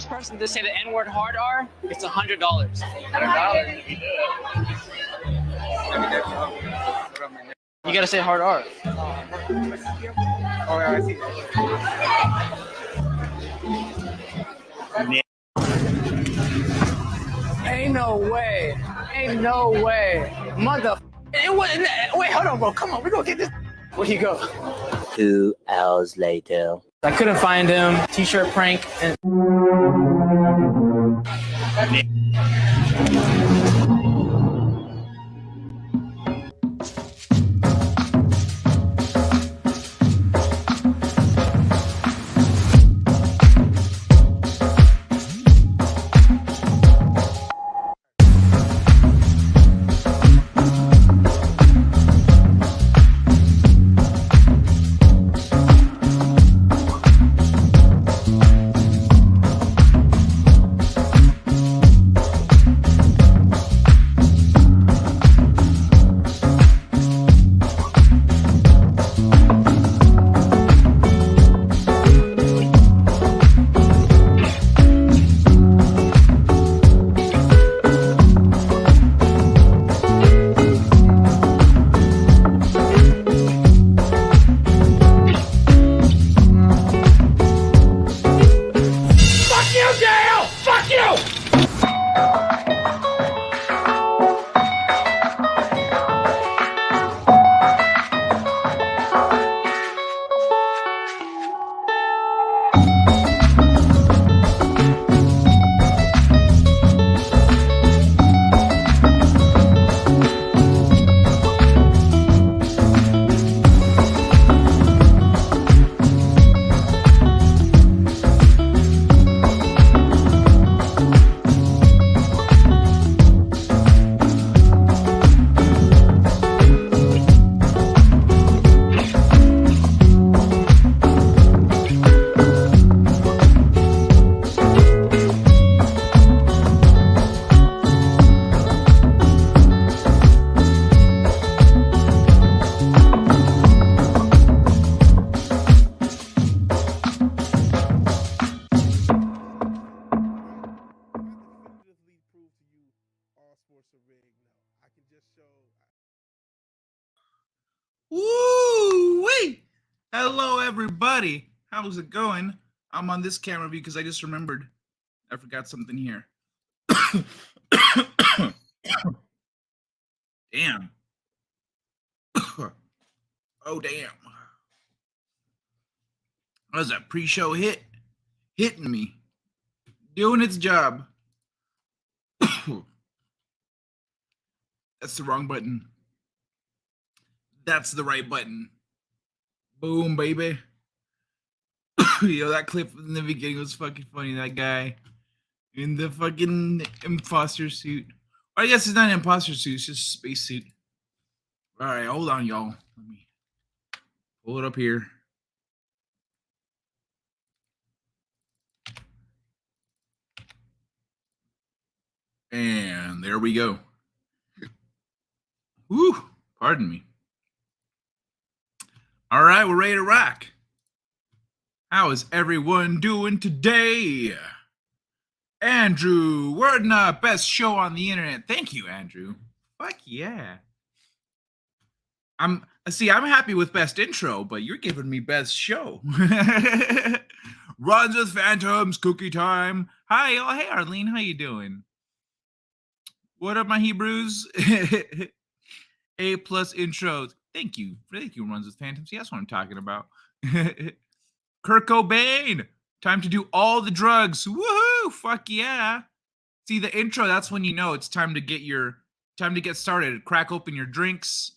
first person to say the N-word hard R, it's $100. $100 if you do it. You gotta say hard R. Oh, yeah, I see. Ain't no way. Ain't no way. Mother. Wait, hold on, bro. Come on, we gonna get this. Where'd he go? 2 hours later. I couldn't find him. T-shirt prank. And Woo-wee! Hello, everybody. How's it going? I'm on this camera because I just remembered I forgot something here. Damn. Oh, damn. What was that pre-show hit? Hitting me. Doing its job. That's the wrong button. That's the right button. Boom, baby. Yo, that clip in the beginning was fucking funny. That guy in the fucking imposter suit. Or I guess it's not an imposter suit. It's just a space suit. All right, hold on, y'all. Let me pull it up here. And there we go. Woo, pardon me. All right, we're ready to rock. How is everyone doing today? Andrew, we're the best show on the internet. Thank you, Andrew. Fuck yeah. I'm happy with best intro, but you're giving me best show. Runs with Phantoms, cookie time. Hi, oh hey Arlene, how you doing? What up, my Hebrews? A+ intros. Thank you, Runs with Phantoms. Yeah, that's what I'm talking about. Kurt Cobain. Time to do all the drugs. Woohoo! Fuck yeah! See the intro. That's when you know it's time to get started. Crack open your drinks.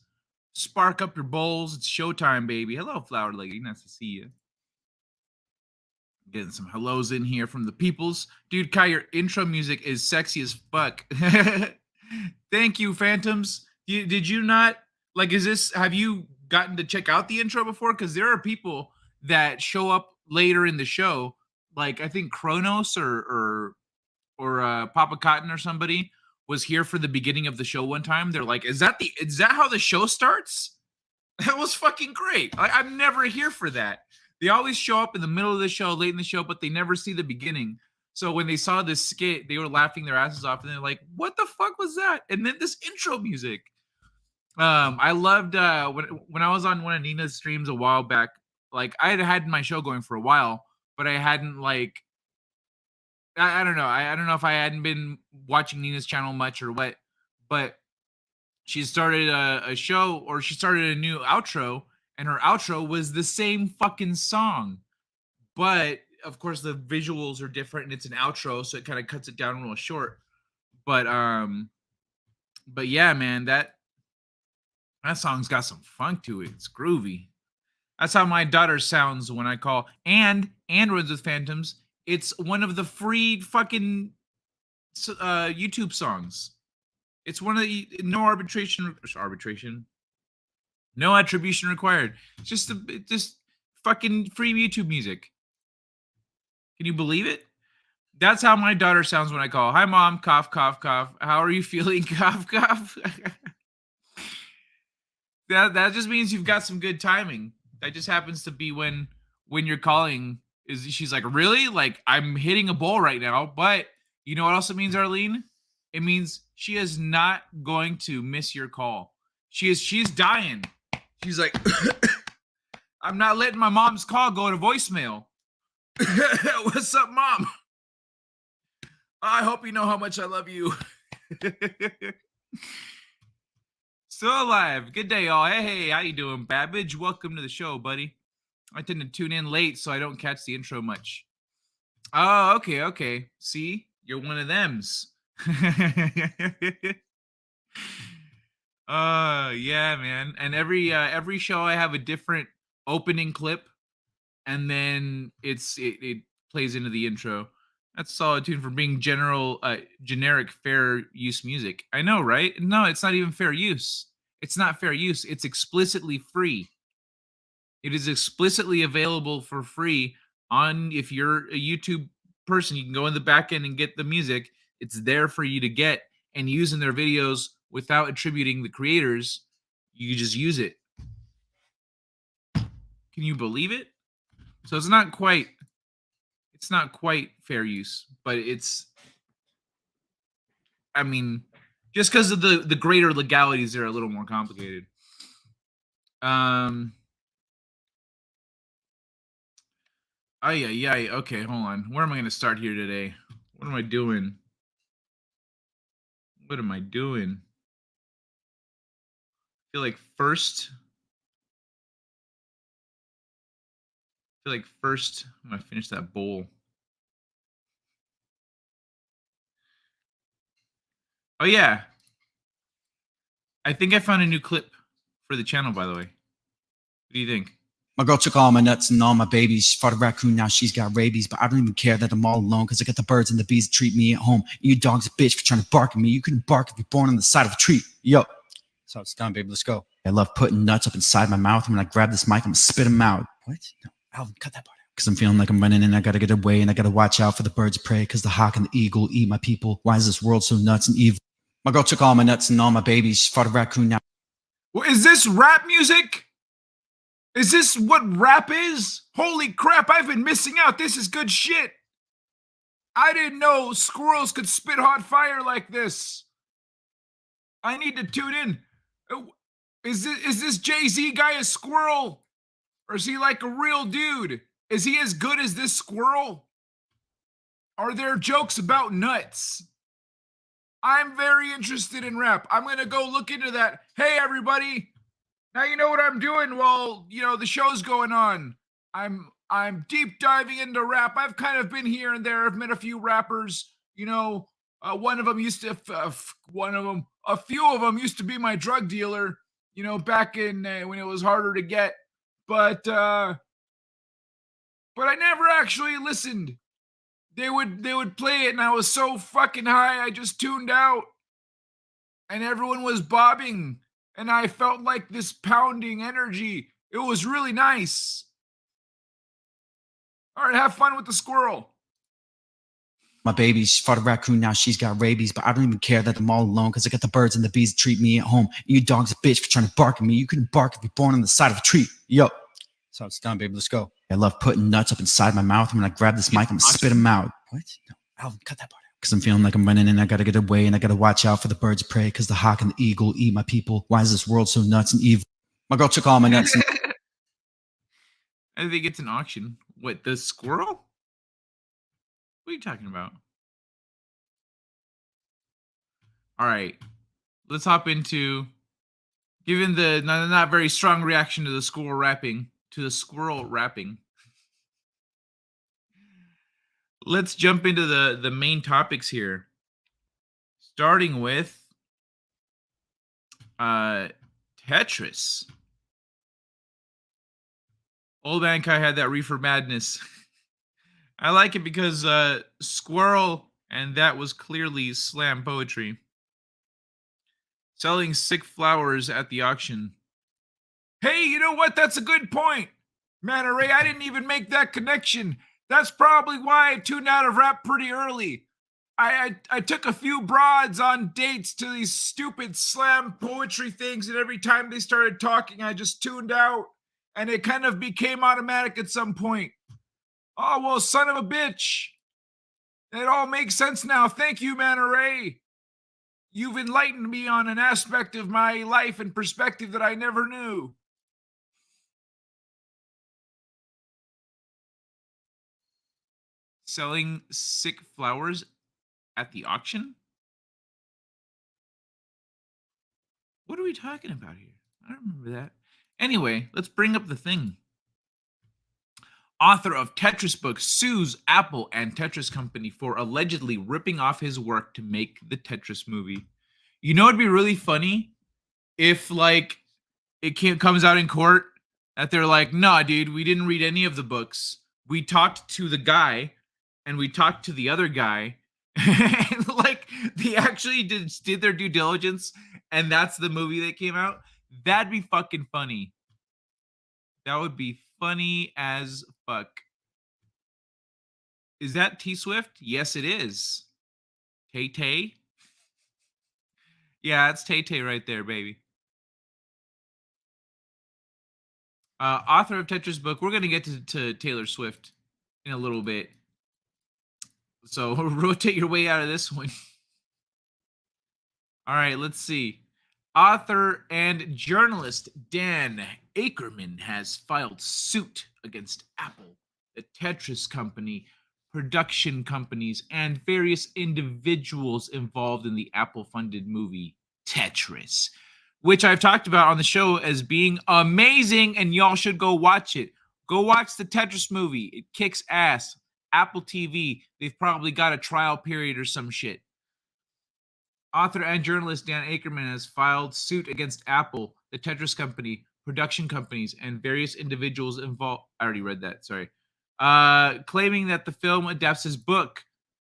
Spark up your bowls. It's showtime, baby. Hello, Flower Lady. Nice to see you. Getting some hellos in here from the peoples. Dude, Kai, your intro music is sexy as fuck. Thank you, Phantoms. Did you not, like, have you gotten to check out the intro before? Because there are people that show up later in the show. Like, I think Kronos or Papa Cotton or somebody was here for the beginning of the show one time. They're like, is that how the show starts? That was fucking great. I'm never here for that. They always show up in the middle of the show, late in the show, but they never see the beginning. So when they saw this skit, they were laughing their asses off, and they're like, "What the fuck was that?" And then this intro music. I loved when I was on one of Nina's streams a while back. Like I had my show going for a while, but I hadn't like I don't know. I don't know if I hadn't been watching Nina's channel much or what, but she started a show, or she started a new outro, and her outro was the same fucking song, but of course the visuals are different and it's an outro, so it kind of cuts it down real short. But yeah, man, that song's got some funk to it. It's groovy. That's how my daughter sounds when I call. And Runs with Phantoms, it's one of the free fucking YouTube songs. It's one of the no attribution required. It's just fucking free YouTube music. Can you believe it? That's how my daughter sounds when I call. Hi, Mom. Cough, cough, cough. How are you feeling? Cough, cough. That just means you've got some good timing. That just happens to be when you're calling. She's like, really? Like, I'm hitting a bowl right now. But you know what else it means, Arlene? It means she is not going to miss your call. She's dying. She's like, I'm not letting my mom's call go to voicemail. What's up, Mom? I hope you know how much I love you. Still alive. Good day, y'all. Hey, how you doing, Babbage? Welcome to the show, buddy. I tend to tune in late, so I don't catch the intro much. Oh, okay. See? You're one of thems. Yeah, man. And every show I have a different opening clip, and then it plays into the intro. That's a solid tune for being generic fair use music. I know, right? No, it's not even fair use. It's not fair use. It's explicitly free. It is explicitly available for free on, if you're a YouTube person, you can go in the back end and get the music. It's there for you to get and use in their videos without attributing the creators. You just use it. Can you believe it? So it's not quite fair use, but it's, I mean, just because of the greater legalities, they're a little more complicated. Okay, hold on. Where am I going to start here today? What am I doing? I feel like first I'm going to finish that bowl. Oh, yeah. I think I found a new clip for the channel, by the way. What do you think? My girl took all my nuts and all my babies. She fought a raccoon, now she's got rabies. But I don't even care that I'm all alone, because I got the birds and the bees that treat me at home. You dog's a bitch for trying to bark at me. You couldn't bark if you're born on the side of a tree. Yo. So it's done, baby. Let's go. I love putting nuts up inside my mouth. And when I grab this mic, I'm going to spit them out. What? No, Alvin, cut that part out. Because I'm feeling like I'm running and I got to get away. And I got to watch out for the birds of prey, because the hawk and the eagle eat my people. Why is this world so nuts and evil? My girl took all my nuts and all my babies. She fought a raccoon, now. Well, is this rap music? Is this what rap is? Holy crap, I've been missing out. This is good shit. I didn't know squirrels could spit hot fire like this. I need to tune in. Is this Jay-Z guy a squirrel? Or is he like a real dude? Is he as good as this squirrel? Are there jokes about nuts? I'm very interested in rap. I'm going to go look into that. Hey, everybody. Now you know what I'm doing while, the show's going on. I'm deep diving into rap. I've kind of been here and there. I've met a few rappers. One of them used to, a few of them used to be my drug dealer, back in when it was harder to get. But I never actually listened. They would play it and I was so fucking high, I just tuned out. And everyone was bobbing. And I felt like this pounding energy. It was really nice. All right, have fun with the squirrel. My baby, she fought a raccoon, now she's got rabies. But I don't even care that I'm all alone, because I got the birds and the bees that treat me at home. You dog's a bitch for trying to bark at me. You couldn't bark if you're born on the side of a tree. Yo. So it's done, baby. Let's go. I love putting nuts up inside my mouth. And when I grab this mic, I'm going to spit them out. What? No. Alvin, cut that part out. Because I'm feeling like I'm running and I gotta get away and I gotta watch out for the birds of prey because the hawk and the eagle eat my people. Why is this world so nuts and evil? My girl took all my nuts. I think it's an auction. What, the squirrel? What are you talking about? All right, let's hop into, given the not very strong reaction to the squirrel rapping, let's jump into the main topics here. Starting with Tetris. Old Man Kai had that reefer madness. I like it because squirrel, and that was clearly slam poetry. Selling sick flowers at the auction. Hey, you know what? That's a good point. Man, Ray, I didn't even make that connection. That's probably why I tuned out of rap pretty early. I took a few broads on dates to these stupid slam poetry things, and every time they started talking, I just tuned out, and it kind of became automatic at some point. Oh, well, son of a bitch. It all makes sense now. Thank you, Man Ray. You've enlightened me on an aspect of my life and perspective that I never knew. Selling sick flowers at the auction? What are we talking about here? I don't remember that. Anyway, let's bring up the thing. Author of Tetris book sues Apple and Tetris Company for allegedly ripping off his work to make the Tetris movie. You know, it'd be really funny if, like, comes out in court that they're like, nah, dude, we didn't read any of the books. We talked to the guy and we talked to the other guy. And, like, they actually did their due diligence, and that's the movie that came out. That'd be fucking funny. That would be funny as fuck. Is that T Swift? Yes, it is. Tay Tay? Yeah, it's Tay Tay right there, baby. Author of Tetris book. We're gonna get to Taylor Swift in a little bit, so rotate your way out of this one. All right, let's see. Author and journalist Dan Ackerman has filed suit against Apple, the Tetris Company, production companies, and various individuals involved in the Apple-funded movie Tetris, which I've talked about on the show as being amazing, and y'all should go watch it. Go watch the Tetris movie. It kicks ass. Apple TV, they've probably got a trial period or some shit. Author and journalist Dan Ackerman has filed suit against Apple, the Tetris Company, production companies, and various individuals involved. I already read that, sorry. Claiming that the film adapts his book,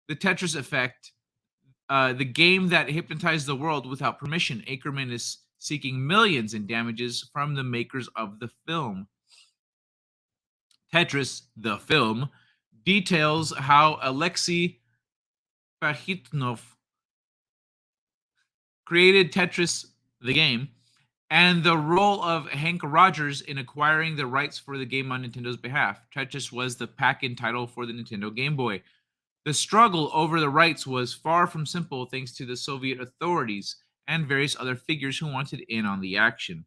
The Tetris Effect, the game that hypnotized the world without permission. Ackerman is seeking millions in damages from the makers of the film. Tetris, the film, details how Alexei Pahitnov created Tetris, the game, and the role of Hank Rogers in acquiring the rights for the game on Nintendo's behalf. Tetris was the pack-in title for the Nintendo Game Boy. The struggle over the rights was far from simple thanks to the Soviet authorities and various other figures who wanted in on the action.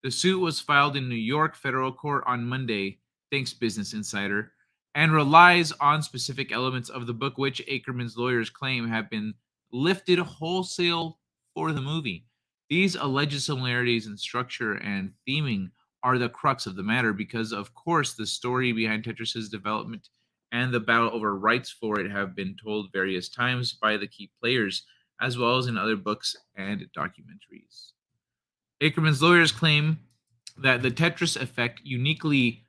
The suit was filed in New York federal court on Monday, thanks Business Insider, and relies on specific elements of the book which Ackerman's lawyers claim have been lifted wholesale for the movie. These alleged similarities in structure and theming are the crux of the matter because, of course, the story behind Tetris's development and the battle over rights for it have been told various times by the key players, as well as in other books and documentaries. Ackerman's lawyers claim that the Tetris Effect uniquely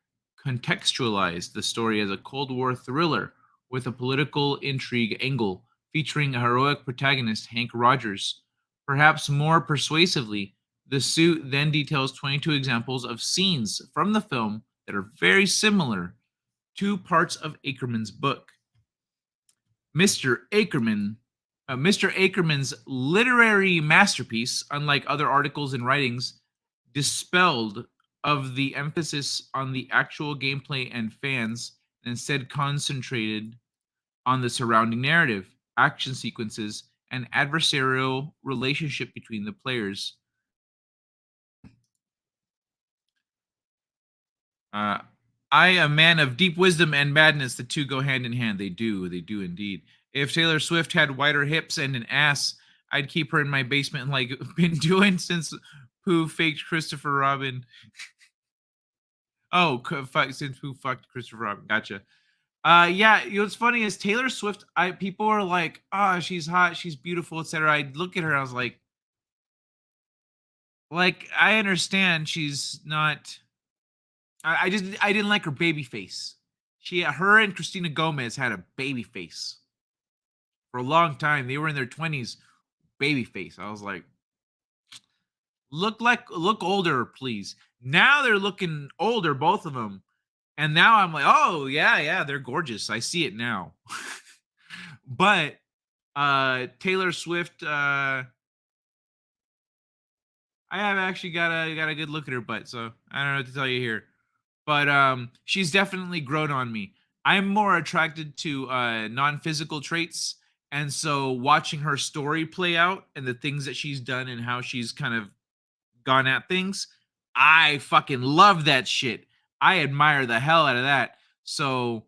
contextualized the story as a Cold War thriller with a political intrigue angle featuring a heroic protagonist, Hank Rogers. Perhaps more persuasively, the suit then details 22 examples of scenes from the film that are very similar to parts of Ackerman's book. Mr. Ackerman's literary masterpiece, unlike other articles and writings, dispelled of the emphasis on the actual gameplay and fans, and instead concentrated on the surrounding narrative, action sequences, and adversarial relationship between the players. Uh, I, a man of deep wisdom and madness, the two go hand in hand. They do indeed. If Taylor Swift had wider hips and an ass, I'd keep her in my basement like been doing since Pooh faked Christopher Robin. Oh, since Pooh fucked Christopher Robin. Gotcha. Yeah, you know what's funny is Taylor Swift. People are like, "Oh, she's hot, she's beautiful, etc." I look at her, I was like I understand she's not. I didn't like her baby face. Her and Christina Gomez had a baby face for a long time. They were in their 20s, baby face. I was like, look older, please. Now they're looking older, both of them. And now I'm like, oh yeah, they're gorgeous. I see it now. But Taylor Swift, I have actually got a good look at her butt, so I don't know what to tell you here. But she's definitely grown on me. I'm more attracted to non-physical traits, and so watching her story play out and the things that she's done and how she's kind of gone at things, I fucking love that shit. I admire the hell out of that. So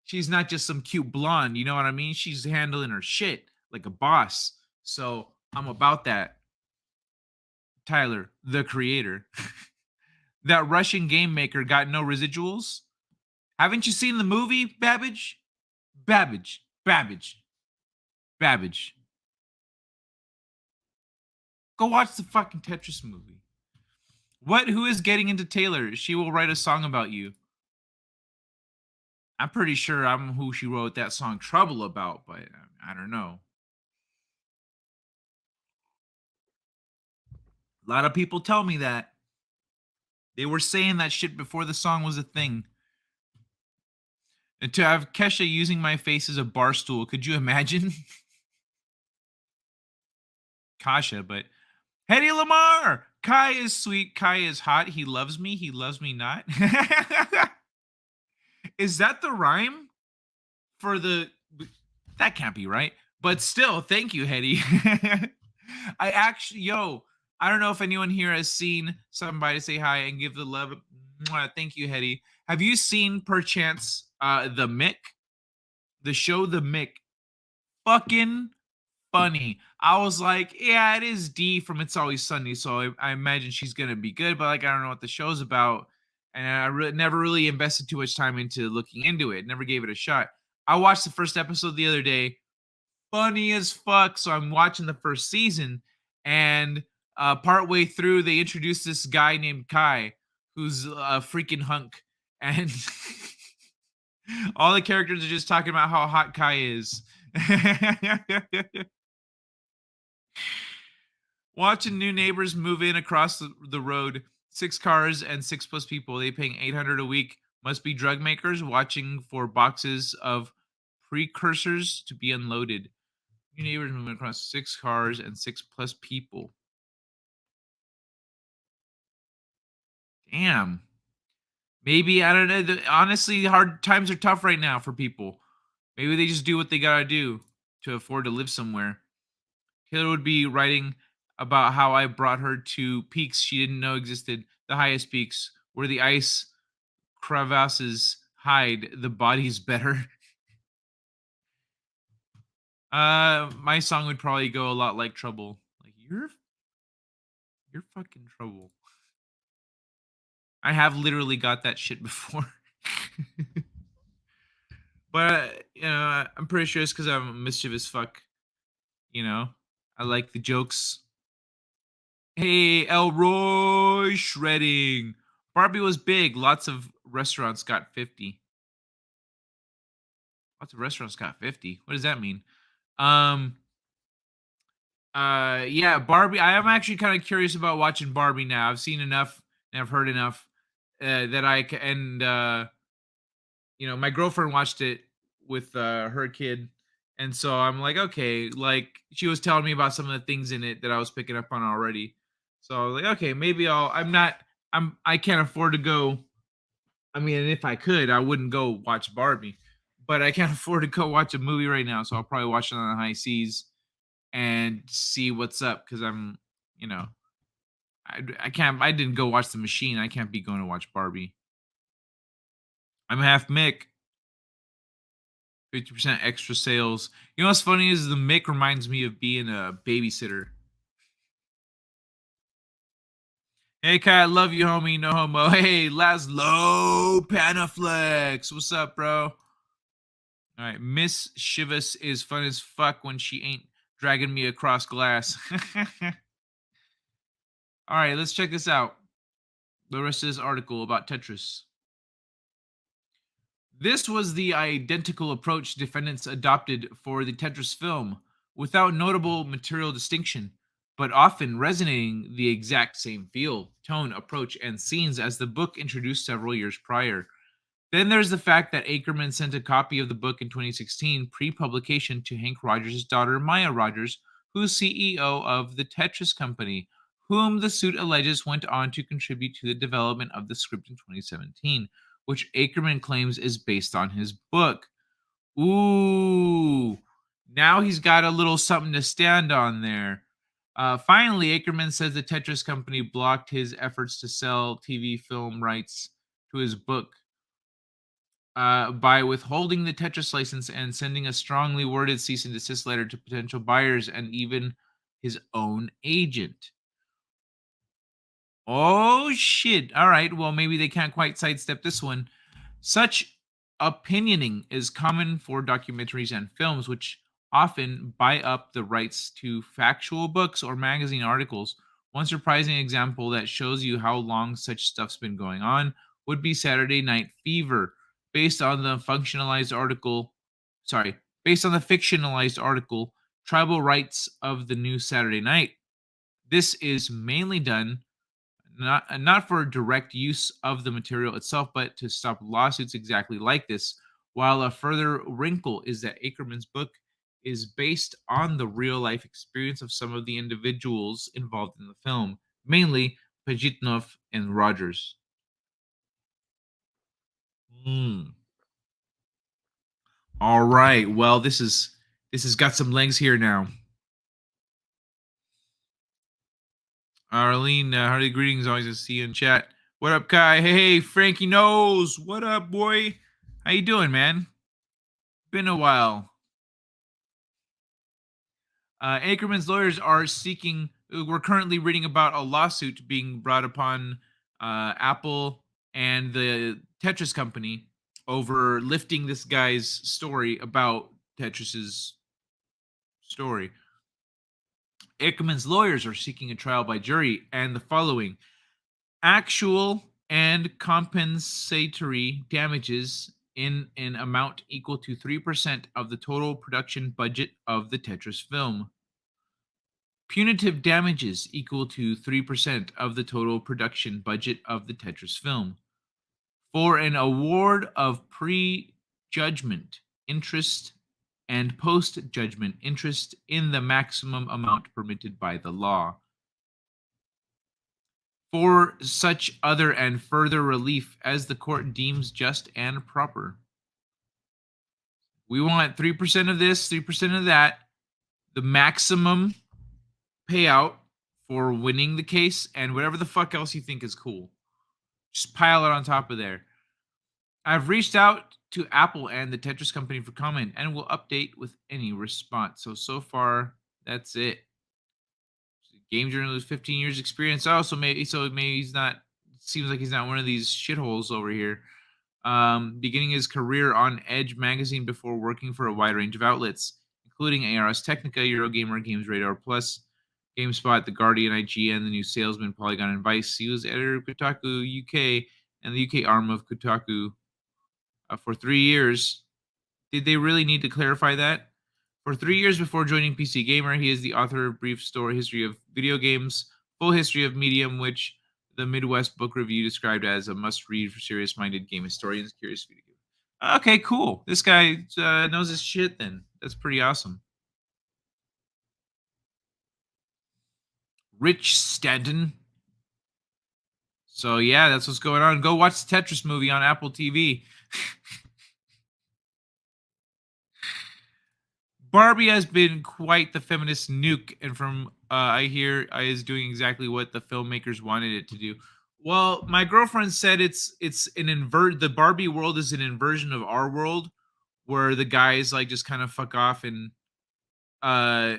she's not just some cute blonde, you know what I mean? She's handling her shit like a boss. So I'm about that. Tyler, the creator. That Russian game maker got no residuals. Haven't you seen the movie, Babbage? Babbage. Go watch the fucking Tetris movie. What? Who is getting into Taylor? She will write a song about you. I'm pretty sure I'm who she wrote that song Trouble about, but I don't know. A lot of people tell me that. They were saying that shit before the song was a thing. And to have Kesha using my face as a bar stool, could you imagine? Kasha, but Hedy Lamar! Kai is sweet, Kai is hot, he loves me not. Is that the rhyme for the... That can't be right. But still, thank you, Hedy. I actually, I don't know if anyone here has seen Somebody Say Hi and Give the Love. Thank you, Hedy. Have you seen, perchance, The Mick? The show The Mick. Fucking funny. I was like, yeah, it is Dee from It's Always Sunny, so I imagine she's going to be good, but like, I don't know what the show's about. And I never really invested too much time into looking into it. Never gave it a shot. I watched the first episode the other day. Funny as fuck. So I'm watching the first season, and partway through, they introduced this guy named Kai, who's a freaking hunk, and all the characters are just talking about how hot Kai is. Watching new neighbors move in across the road. 6 cars and 6+ people. They paying $800 a week. Must be drug makers watching for boxes of precursors to be unloaded. New neighbors moving across 6 cars and 6+ people. Damn. Maybe, I don't know. Honestly, hard times are tough right now for people. Maybe they just do what they gotta do to afford to live somewhere. Taylor would be writing about how I brought her to peaks she didn't know existed. The highest peaks where the ice crevasses hide. The body's better. My song would probably go a lot like Trouble. Like, you're fucking trouble. I have literally got that shit before. But I'm pretty sure it's because I'm a mischievous fuck. I like the jokes. Hey, Elroy shredding. Barbie was big. Lots of restaurants got 50. Lots of restaurants got 50. What does that mean? Yeah, Barbie. I am actually kind of curious about watching Barbie now. I've seen enough and I've heard enough that I can. And my girlfriend watched it with her kid, and so I'm like, okay, like she was telling me about some of the things in it that I was picking up on already. So I was like, okay, maybe I can't afford to go. I mean, if I could, I wouldn't go watch Barbie, but I can't afford to go watch a movie right now, so I'll probably watch it on the high seas and see what's up because I'm, you know, I can't. I didn't go watch The Machine. I can't be going to watch Barbie. I'm half Mick. 50% extra sales. You know what's funny is the Mick reminds me of being a babysitter. Hey, Kai, I love you, homie. No homo. Hey, Laszlo Panaflex. What's up, bro? All right. Miss Shivas is fun as fuck when she ain't dragging me across glass. All right, let's check this out. The rest of this article about Tetris. This was the identical approach defendants adopted for the Tetris film, without notable material distinction, but often resonating the exact same feel, tone, approach, and scenes as the book introduced several years prior. Then there's the fact that Ackerman sent a copy of the book in 2016 pre-publication to Hank Rogers' daughter Maya Rogers, who's CEO of the Tetris Company, whom the suit alleges went on to contribute to the development of the script in 2017, which Ackerman claims is based on his book. Ooh, now he's got a little something to stand on there. Finally, Ackerman says the Tetris Company blocked his efforts to sell TV film rights to his book by withholding the Tetris license and sending a strongly worded cease and desist letter to potential buyers and even his own agent. Oh, shit. All right. Well, maybe they can't quite sidestep this one. Such opinioning is common for documentaries and films, which often buy up the rights to factual books or magazine articles. One surprising example that shows you how long such stuff's been going on would be Saturday Night Fever, based on the based on the fictionalized article, Tribal Rights of the New Saturday Night. This is mainly done not for direct use of the material itself, but to stop lawsuits exactly like this. While a further wrinkle is that Ackerman's book is based on the real life experience of some of the individuals involved in the film, mainly Pajitnov and Rogers. All right. Well, this has got some legs here now. Arlene, hearty greetings. Always to see you in chat. What up, Kai? Hey, Frankie knows. What up, boy? How you doing, man? Been a while. Ackerman's lawyers are seeking. We're currently reading about a lawsuit being brought upon Apple and the Tetris Company over lifting this guy's story about Tetris's story. Ackerman's lawyers are seeking a trial by jury and the following: actual and compensatory damages in an amount equal to 3% of the total production budget of the Tetris film. Punitive damages equal to 3% of the total production budget of the Tetris film. For an award of pre-judgment interest and post-judgment interest in the maximum amount permitted by the law. For such other and further relief as the court deems just and proper. We want 3% of this, 3% of that, the maximum payout for winning the case, and whatever the fuck else you think is cool. Just pile it on top of there. I've reached out to Apple and the Tetris Company for comment and will update with any response. So far, that's it. Game journalist, 15 years experience. Oh, so maybe he's not. Seems like he's not one of these shitholes over here. Beginning his career on Edge magazine before working for a wide range of outlets, including ARS Technica, Eurogamer, Games Radar Plus, GameSpot, The Guardian, IGN, The New Salesman, Polygon, and Vice. He was editor of Kotaku UK and the UK arm of Kotaku for 3 years. Did they really need to clarify that? For 3 years before joining PC Gamer, he is the author of Brief Story History of Video Games, Full History of Medium, which the Midwest Book Review described as a must-read for serious-minded game historians curious video game. Okay, cool. This guy knows his shit then. That's pretty awesome. Rich Stanton. So yeah, that's what's going on. Go watch the Tetris movie on Apple TV. Barbie has been quite the feminist nuke, and from I hear is doing exactly what the filmmakers wanted it to do. Well, my girlfriend said it's an invert. The Barbie world is an inversion of our world, where the guys like just kind of fuck off and uh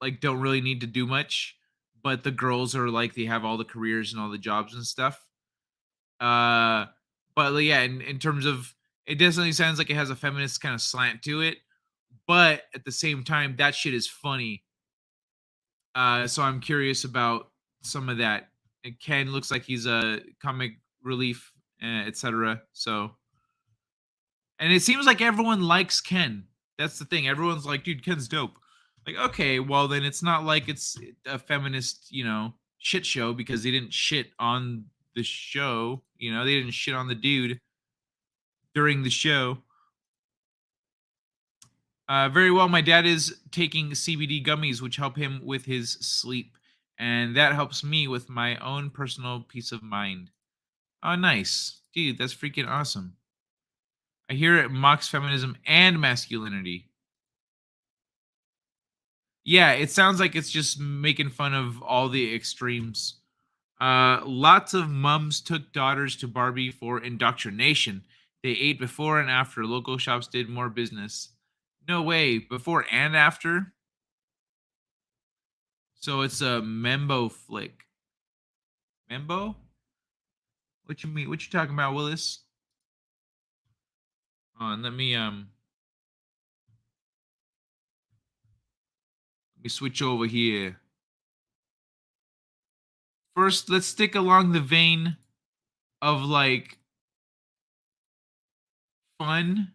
like don't really need to do much, but the girls are like they have all the careers and all the jobs and stuff. Uh, but yeah, in terms of it definitely sounds like it has a feminist kind of slant to it, but at the same time, that shit is funny. So I'm curious about some of that. And Ken looks like he's a comic relief, etc. So, and it seems like everyone likes Ken. That's the thing. Everyone's like, dude, Ken's dope. Like, okay, well then it's not like it's a feminist, shit show because they didn't shit on the show. They didn't shit on the dude during the show. Very well. My dad is taking CBD gummies, which help him with his sleep, and that helps me with my own personal peace of mind. Oh, nice, dude. That's freaking awesome. I hear it mocks feminism and masculinity. Yeah, it sounds like it's just making fun of all the extremes. Lots of mums took daughters to Barbie for indoctrination. They ate before and after. Local shops did more business. No way. Before and after? So it's a Membo flick. Membo? What you mean? What you talking about, Willis? Let me switch over here. First, let's stick along the vein of like fun.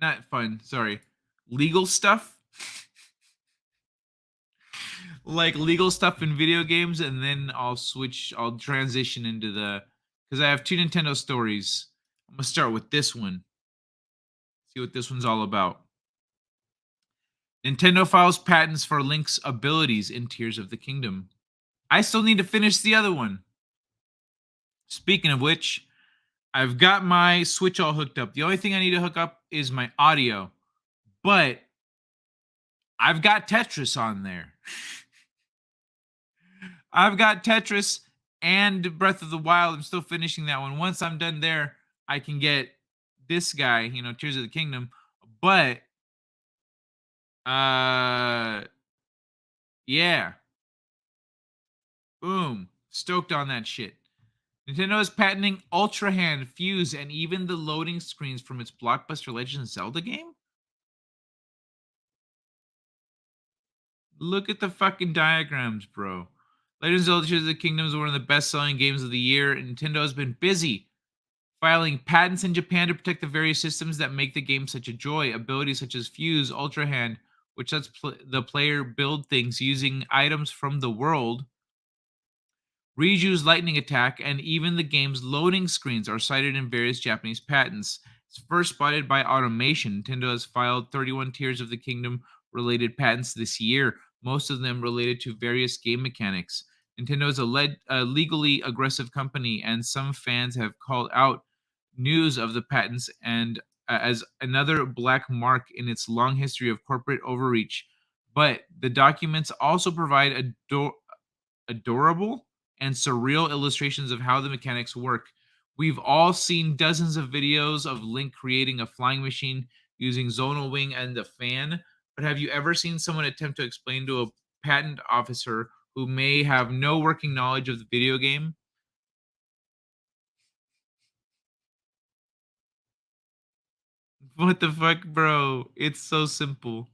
Not fun, sorry. Legal stuff. Like legal stuff in video games, and then I'll transition into because I have two Nintendo stories. I'm gonna start with this one. See what this one's all about. Nintendo files patents for Link's abilities in Tears of the Kingdom. I still need to finish the other one. Speaking of which, I've got my Switch all hooked up. The only thing I need to hook up is my audio. But I've got Tetris on there. I've got Tetris and Breath of the Wild. I'm still finishing that one. Once I'm done there, I can get this guy, Tears of the Kingdom. But yeah. Boom. Stoked on that shit. Nintendo is patenting Ultra Hand, Fuse, and even the loading screens from its blockbuster Legend of Zelda game? Look at the fucking diagrams, bro. Legend of Zelda Tears of the Kingdom is one of the best-selling games of the year, and Nintendo has been busy filing patents in Japan to protect the various systems that make the game such a joy. Abilities such as Fuse, Ultra Hand, which lets the player build things using items from the world, Riju's lightning attack, and even the game's loading screens are cited in various Japanese patents. It's first spotted by Automation. Nintendo has filed 31 Tears of the Kingdom related patents this year, most of them related to various game mechanics. Nintendo is a legally aggressive company, and some fans have called out news of the patents and as another black mark in its long history of corporate overreach. But the documents also provide adorable and surreal illustrations of how the mechanics work. We've all seen dozens of videos of Link creating a flying machine using zonal wing and a fan, but have you ever seen someone attempt to explain to a patent officer who may have no working knowledge of the video game? What the fuck, bro? It's so simple.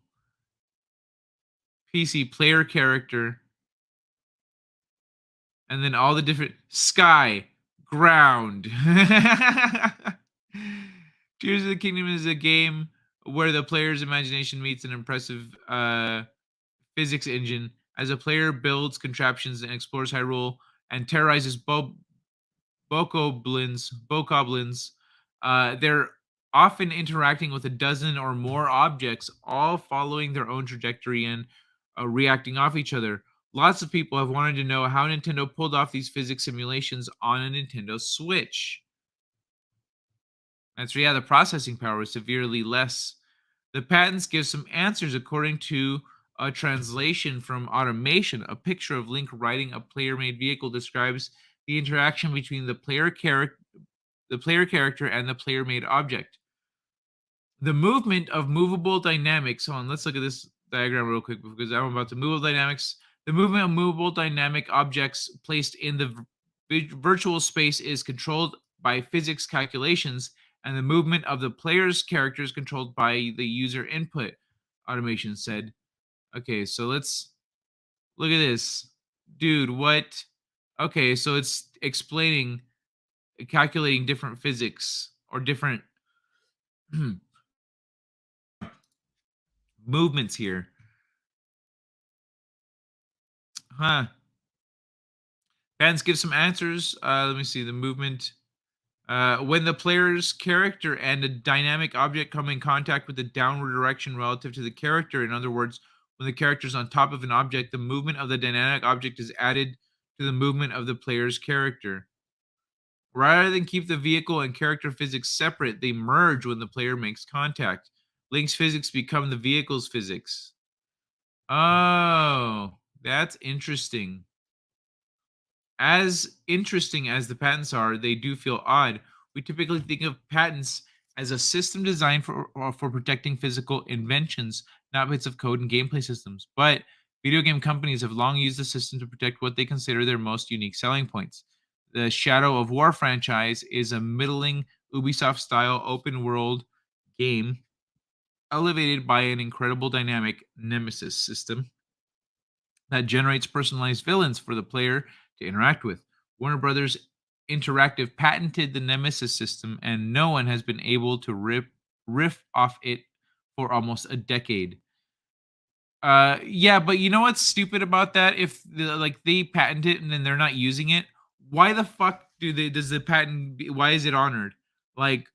PC player character, and then all the different sky, ground. Tears of the Kingdom is a game where the player's imagination meets an impressive physics engine as a player builds contraptions and explores Hyrule and terrorizes bokoblins. They're often interacting with a dozen or more objects, all following their own trajectory and reacting off each other. Lots of people have wanted to know how Nintendo pulled off these physics simulations on a Nintendo Switch. That's yeah, the processing power is severely less. The patents give some answers according to a translation from Automation. A picture of Link riding a player-made vehicle describes the interaction between the player character and the player-made object. The movement of movable dynamics. Hold on, let's look at this diagram real quick because I'm about to move dynamics. The movement of movable dynamic objects placed in the virtual space is controlled by physics calculations, and the movement of the player's character is controlled by the user input, Automation said. Okay, so let's look at this. Dude, what? Okay, so it's explaining, calculating different physics or different movements here. Huh. Fans give some answers. Let me see the movement. When the player's character and a dynamic object come in contact with the downward direction relative to the character, in other words, when the character is on top of an object, the movement of the dynamic object is added to the movement of the player's character. Rather than keep the vehicle and character physics separate, they merge when the player makes contact. Link's physics become the vehicle's physics. Oh, that's interesting. As interesting as the patents are, they do feel odd. We typically think of patents as a system designed for protecting physical inventions, not bits of code and gameplay systems. But video game companies have long used the system to protect what they consider their most unique selling points. The Shadow of War franchise is a middling Ubisoft-style open-world game elevated by an incredible dynamic Nemesis system that generates personalized villains for the player to interact with. Warner Brothers Interactive patented the Nemesis system, and no one has been able to riff off it for almost a decade. Yeah, but you know what's stupid about that? If they patent it and then they're not using it, why the fuck does the patent? Why is it honored? Like,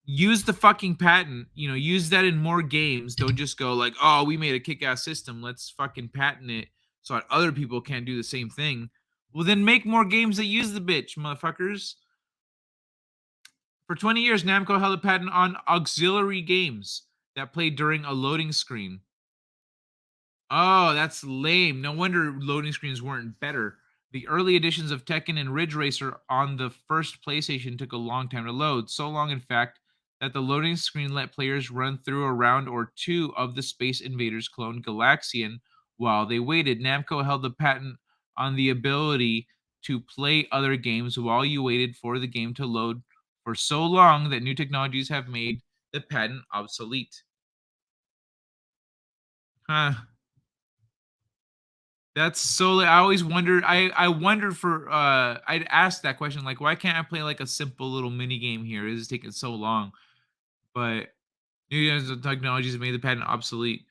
use the fucking patent. Use that in more games. Don't just go like, oh, we made a kick-ass system. Let's fucking patent it so that other people can't do the same thing. Well, then make more games that use the bitch, motherfuckers. For 20 years, Namco held a patent on auxiliary games that played during a loading screen. Oh, that's lame. No wonder loading screens weren't better. The early editions of Tekken and Ridge Racer on the first PlayStation took a long time to load. So long, in fact, that the loading screen let players run through a round or two of the Space Invaders clone Galaxian while they waited. Namco held the patent on the ability to play other games while you waited for the game to load for so long that new technologies have made the patent obsolete. Huh. That's so. I always wondered. I wondered for. I'd ask that question like, why can't I play like a simple little mini game here? Is taking so long? But new technologies have made the patent obsolete.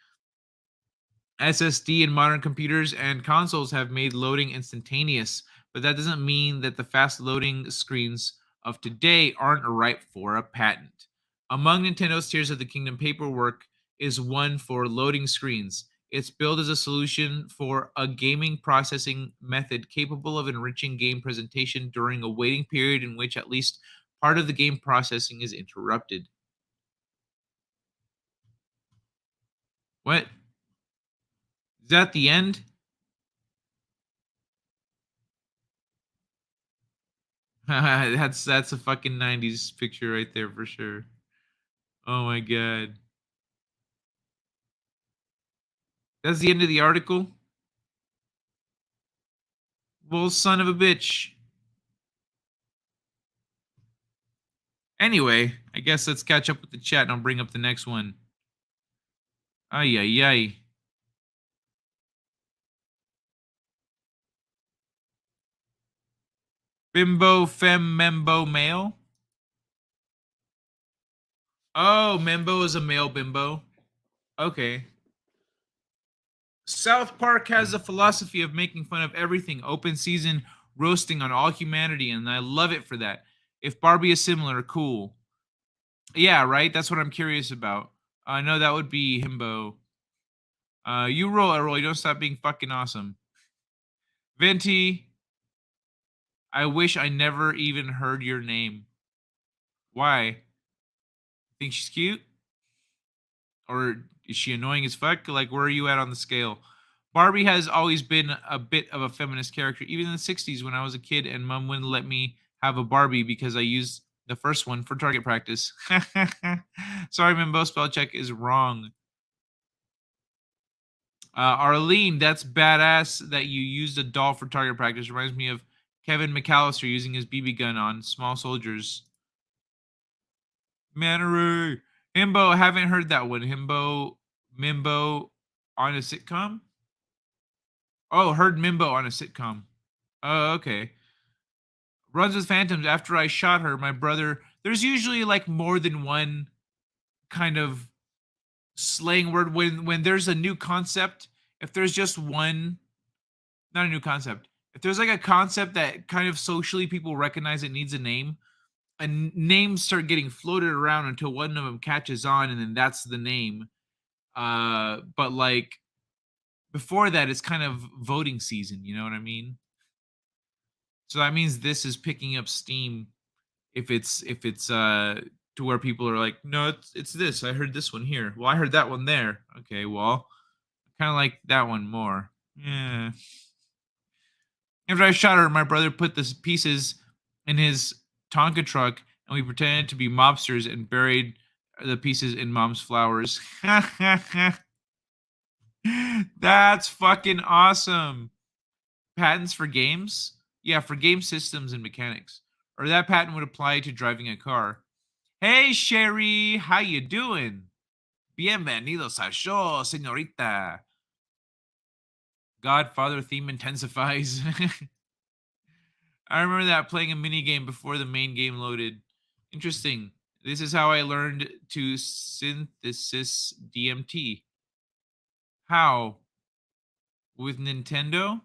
SSD in modern computers and consoles have made loading instantaneous, but that doesn't mean that the fast loading screens of today aren't ripe for a patent. Among Nintendo's Tears of the Kingdom paperwork is one for loading screens. It's billed as a solution for a gaming processing method capable of enriching game presentation during a waiting period in which at least part of the game processing is interrupted. What? Is that the end? that's a fucking 90s picture right there for sure. Oh my god. That's the end of the article? Well, son of a bitch. Anyway, I guess let's catch up with the chat and I'll bring up the next one. Ay, ay, ay. Bimbo, fem, membo, male? Oh, membo is a male bimbo. Okay. South Park has a philosophy of making fun of everything, open season roasting on all humanity, and I love it for that. If Barbie is similar, cool. Yeah, right? That's what I'm curious about. No, that would be Himbo. You roll, I roll. You don't stop being fucking awesome. Venti, I wish I never even heard your name. Why? Think she's cute? or is she annoying as fuck? Like, where are you at on the scale? Barbie has always been a bit of a feminist character, even in the 60s when I was a kid and mom wouldn't let me have a Barbie because I used the first one for target practice. Sorry, Mimbo, spell check is wrong. Arlene, that's badass that you used a doll for target practice. Reminds me of Kevin McAllister using his BB gun on small soldiers. Mannery. Himbo, haven't heard that one. Mimbo on a sitcom? Oh, heard Mimbo on a sitcom. Oh, okay. Runs with Phantoms. After I shot her, my brother. There's usually like more than one kind of slang word when there's a new concept. If there's just one, not a new concept. If there's like a concept that kind of socially people recognize it needs a name, names start getting floated around until one of them catches on, and then that's the name. But like before that, it's kind of voting season. You know what I mean? So that means this is picking up steam. If it's to where people are like, no, it's this. I heard this one here. Well, I heard that one there. Okay, well, I kind of like that one more. Yeah. After I shot her, my brother put the pieces in his Tonka truck, and we pretended to be mobsters and buried the pieces in mom's flowers. That's fucking awesome. Patents for games? Yeah, for game systems and mechanics. Or that patent would apply to driving a car. Hey, Sherry, how you doing? Bienvenidos al show, señorita. Godfather theme intensifies. I remember that playing a mini game before the main game loaded. Interesting. This is how I learned to synthesis DMT. How? With Nintendo?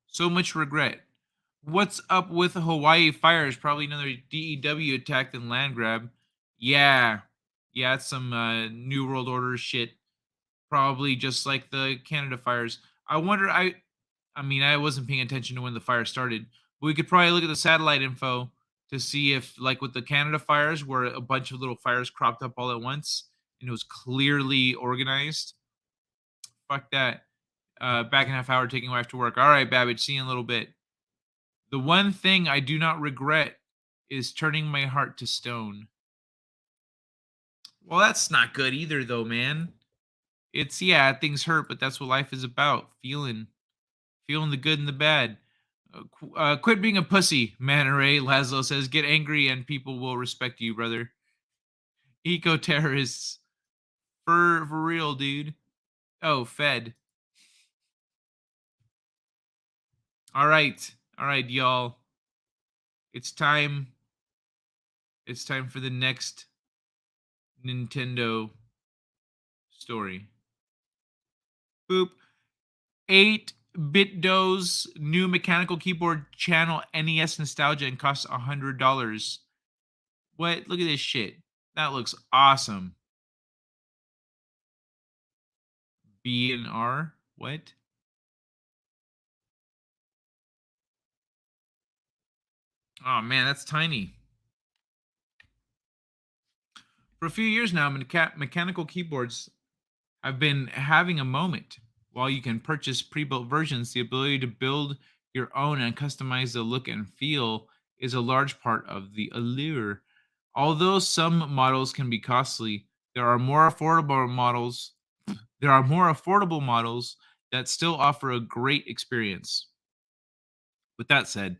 So much regret. What's up with the Hawaii fires? Probably another DEW attack than land grab. Yeah. Yeah, it's some New World Order shit. Probably just like the Canada fires. I wonder, I mean, I wasn't paying attention to when the fire started. But we could probably look at the satellite info to see if, like with the Canada fires, where a bunch of little fires cropped up all at once and it was clearly organized. Fuck that. Back in a half hour, taking wife to work. All right, Babbage, see you in a little bit. The one thing I do not regret is turning my heart to stone. Well, that's not good either, though, man. It's, yeah, things hurt, but that's what life is about. Feeling the good and the bad. Quit being a pussy, Manaray. Laszlo says, get angry and people will respect you, brother. Eco terrorists. For real, dude. Oh, Fed. All right, y'all. It's time. It's time for the next Nintendo story. Boop. 8-Bit-Do's new mechanical keyboard channel NES nostalgia and costs $100. What? Look at this shit. That looks awesome. B and R? What? Oh man, that's tiny. For a few years now, mechanical keyboards have been having a moment. While you can purchase pre-built versions, the ability to build your own and customize the look and feel is a large part of the allure. Although some models can be costly, there are more affordable models. There are more affordable models that still offer a great experience. With that said,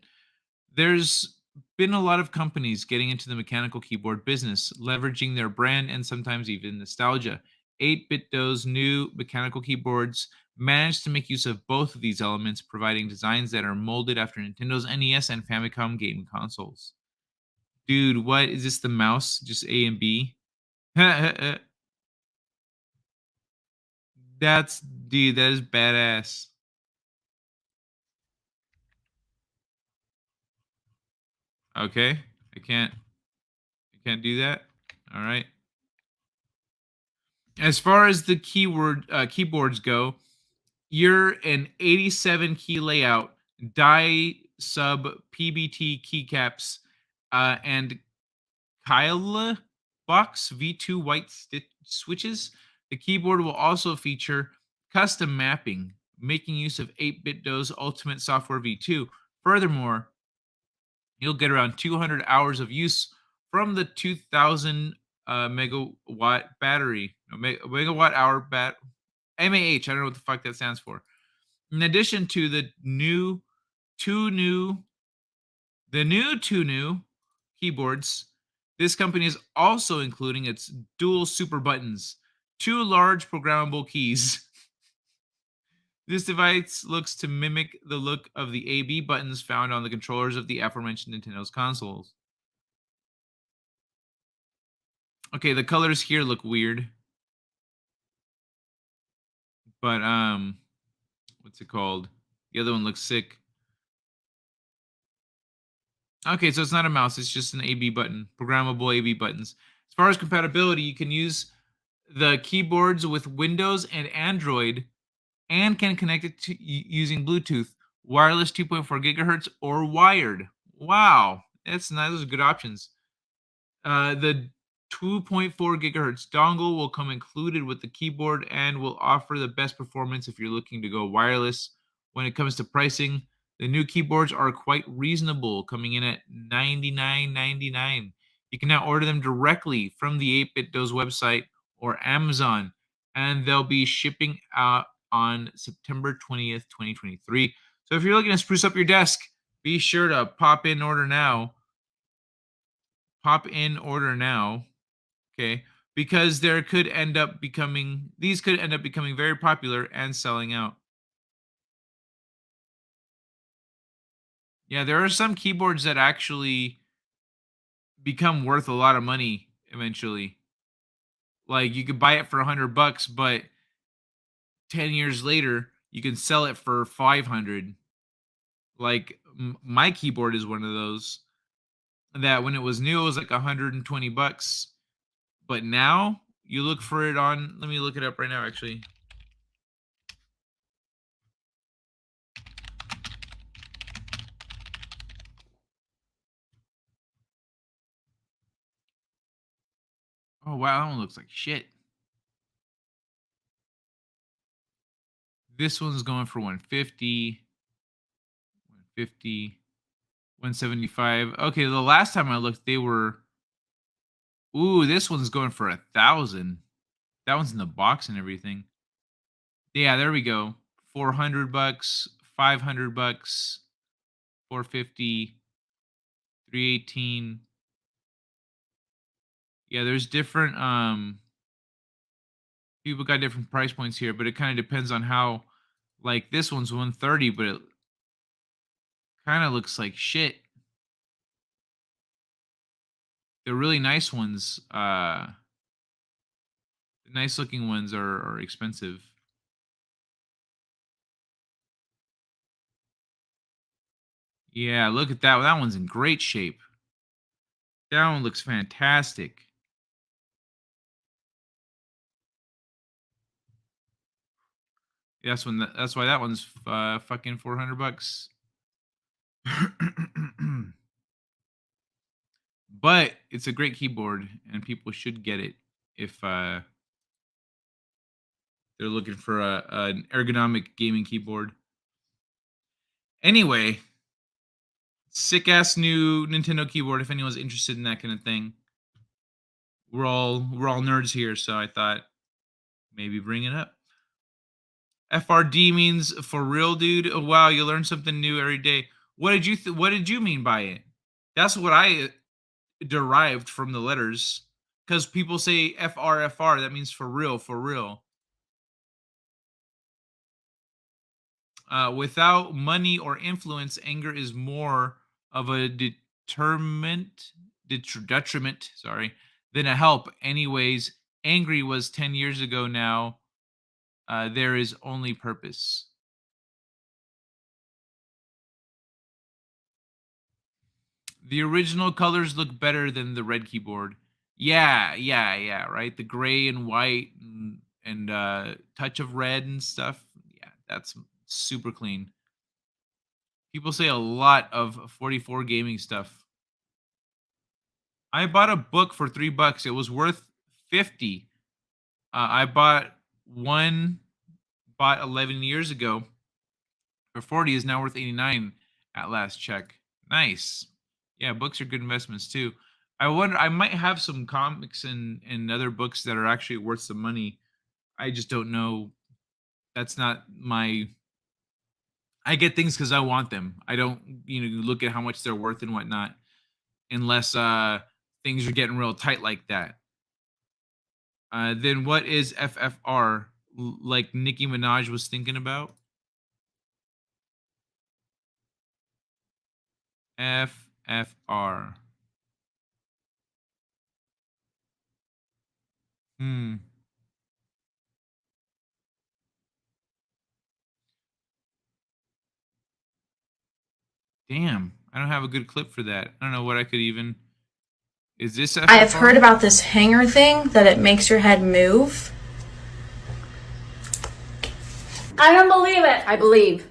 there's been a lot of companies getting into the mechanical keyboard business, leveraging their brand and sometimes even nostalgia. 8-Bit-Do's new mechanical keyboards managed to make use of both of these elements, providing designs that are molded after Nintendo's NES and Famicom game consoles. Dude, what is this? The mouse? Just A and B? Dude, that is badass. Okay, I can't do that. All right. As far as the keyboards go, you're an 87 key layout, die sub PBT keycaps, and Kyle. box V2 white switches. The keyboard will also feature custom mapping, making use of 8-bit DOS Ultimate Software V2. Furthermore, you'll get around 200 hours of use from the 2,000 megawatt battery, megawatt hour MAH. I don't know what the fuck that stands for. In addition to the two new keyboards, this company is also including its dual super buttons, 2 large programmable keys. This device looks to mimic the look of the AB buttons found on the controllers of the aforementioned Nintendo's consoles. Okay, the colors here look weird. But what's it called? The other one looks sick. Okay, so it's not a mouse, it's just an AB button, programmable AB buttons. As far as compatibility, you can use the keyboards with Windows and Android and can connect it to using Bluetooth, wireless 2.4 gigahertz, or wired. Wow, that's nice. Those are good options. The 2.4 gigahertz dongle will come included with the keyboard and will offer the best performance if you're looking to go wireless. When it comes to pricing, the new keyboards are quite reasonable, coming in at $99.99. You can now order them directly from the 8-Bit DOS website or Amazon, and they'll be shipping out on September 20th, 2023. So if you're looking to spruce up your desk, be sure to pop in order now. Okay, because these could end up becoming very popular and selling out. Yeah, there are some keyboards that actually become worth a lot of money eventually. Like you could buy it for $100, but 10 years later you can sell it for 500. Like my keyboard is one of those that when it was new it was like $120, but now you look for it on, let me look it up right now actually. Oh wow, that one looks like shit. This one's going for 150, 175. Okay, the last time I looked, they were. Ooh, this one's going for 1,000. That one's in the box and everything. Yeah, there we go. $400, $500, 450, 318. Yeah, there's different people got different price points here, but it kind of depends on how, like this one's 130, but it kind of looks like shit. The really nice ones, the nice looking ones are expensive. Yeah, look at that. That one's in great shape. That one looks fantastic. That's why that one's fucking $400. But it's a great keyboard and people should get it if they're looking for an ergonomic gaming keyboard. Anyway, sick ass new Nintendo keyboard if anyone's interested in that kind of thing. We're all nerds here, so I thought maybe bring it up. FRD means for real, dude. Oh, wow, you learn something new every day. What did you mean by it? That's what I derived from the letters, because people say FR. That means for real, for real. Without money or influence, anger is more of a detriment. Sorry, than a help. Anyways, angry was 10 years ago now. There is only purpose. The original colors look better than the red keyboard. Yeah, right? The gray and white and touch of red and stuff. Yeah, that's super clean. People say a lot of 44 gaming stuff. I bought a book for $3. It was worth 50. I bought 11 years ago for 40, is now worth 89 at last check. Nice. Yeah, books are good investments too. I wonder, I might have some comics and other books that are actually worth some money. I just don't know. That's not my. I get things because I want them. I don't, look at how much they're worth and whatnot, unless things are getting real tight like that. Then what is FFR? Like Nicki Minaj was thinking about? FFR. Hmm. Damn. I don't have a good clip for that. I don't know what I could even. Is this FFR? I have heard about this hanger thing, that it makes your head move. I don't believe it. I believe.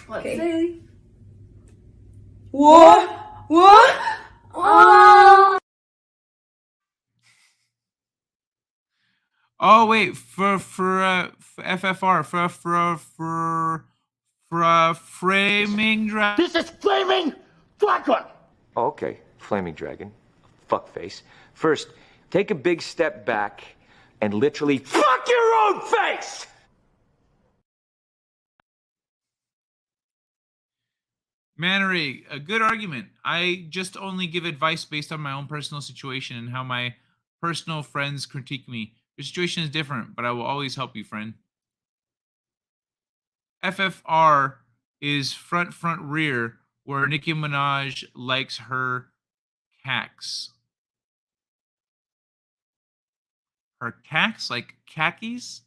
Let's Okay. see. What? Oh. Oh wait, for FFR for framing dragon. This is Flaming Dragon! Okay, Flaming Dragon. Fuckface. First, take a big step back and literally fuck your own face! Mannery, a good argument. I just only give advice based on my own personal situation and how my personal friends critique me. Your situation is different, but I will always help you, friend. FFR is front, rear, where Nicki Minaj likes her cacks. Her cacks? Like khakis?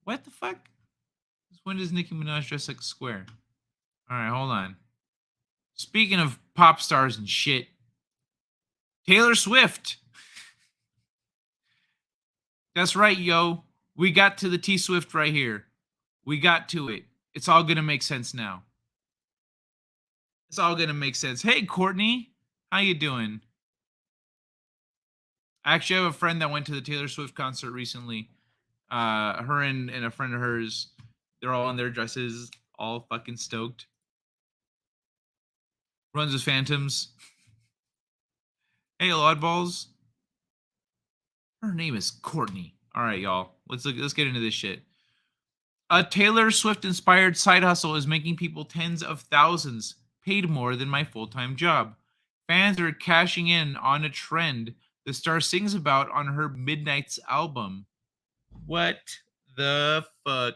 What the fuck? When does Nicki Minaj dress like a square? All right, hold on. Speaking of pop stars and shit, Taylor Swift. That's right, yo. We got to the T Swift right here. We got to it. It's all gonna make sense now. It's all gonna make sense. Hey, Courtney, how you doing? I actually have a friend that went to the Taylor Swift concert recently. Her and a friend of hers, they're all in their dresses, all fucking stoked. Runs with Phantoms. Hey, oddballs. Her name is Courtney. All right, y'all. Let's get into this shit. A Taylor Swift-inspired side hustle is making people tens of thousands, paid more than my full-time job. Fans are cashing in on a trend the star sings about on her Midnight's album. What the fuck?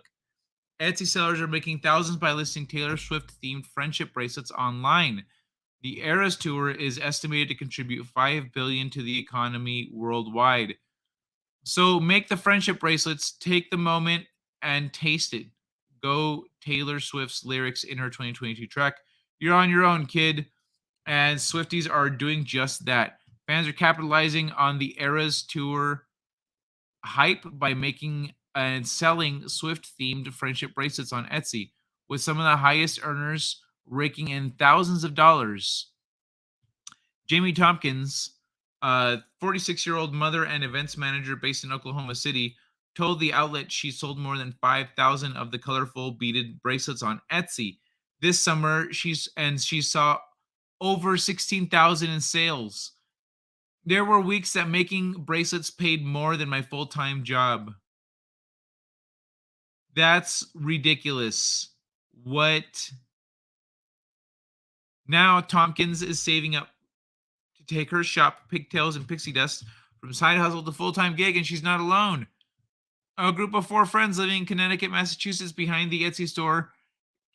Etsy sellers are making thousands by listing Taylor Swift-themed friendship bracelets online. The Eras Tour is estimated to contribute $5 billion to the economy worldwide. So make the friendship bracelets, take the moment, and taste it. Go Taylor Swift's lyrics in her 2022 track. You're on your own, kid. And Swifties are doing just that. Fans are capitalizing on the Eras Tour hype by making and selling Swift-themed friendship bracelets on Etsy, with some of the highest earners raking in thousands of dollars. Jamie Tompkins, 46-year-old mother and events manager based in Oklahoma City, told the outlet she sold more than 5,000 of the colorful beaded bracelets on Etsy. This summer, she saw over 16,000 in sales. There were weeks that making bracelets paid more than my full-time job. That's ridiculous. What? Now Tompkins is saving up to take her shop, Pigtails and Pixie Dust, from side hustle to full-time gig, and she's not alone. A group of 4 friends living in Connecticut, Massachusetts, behind the Etsy store,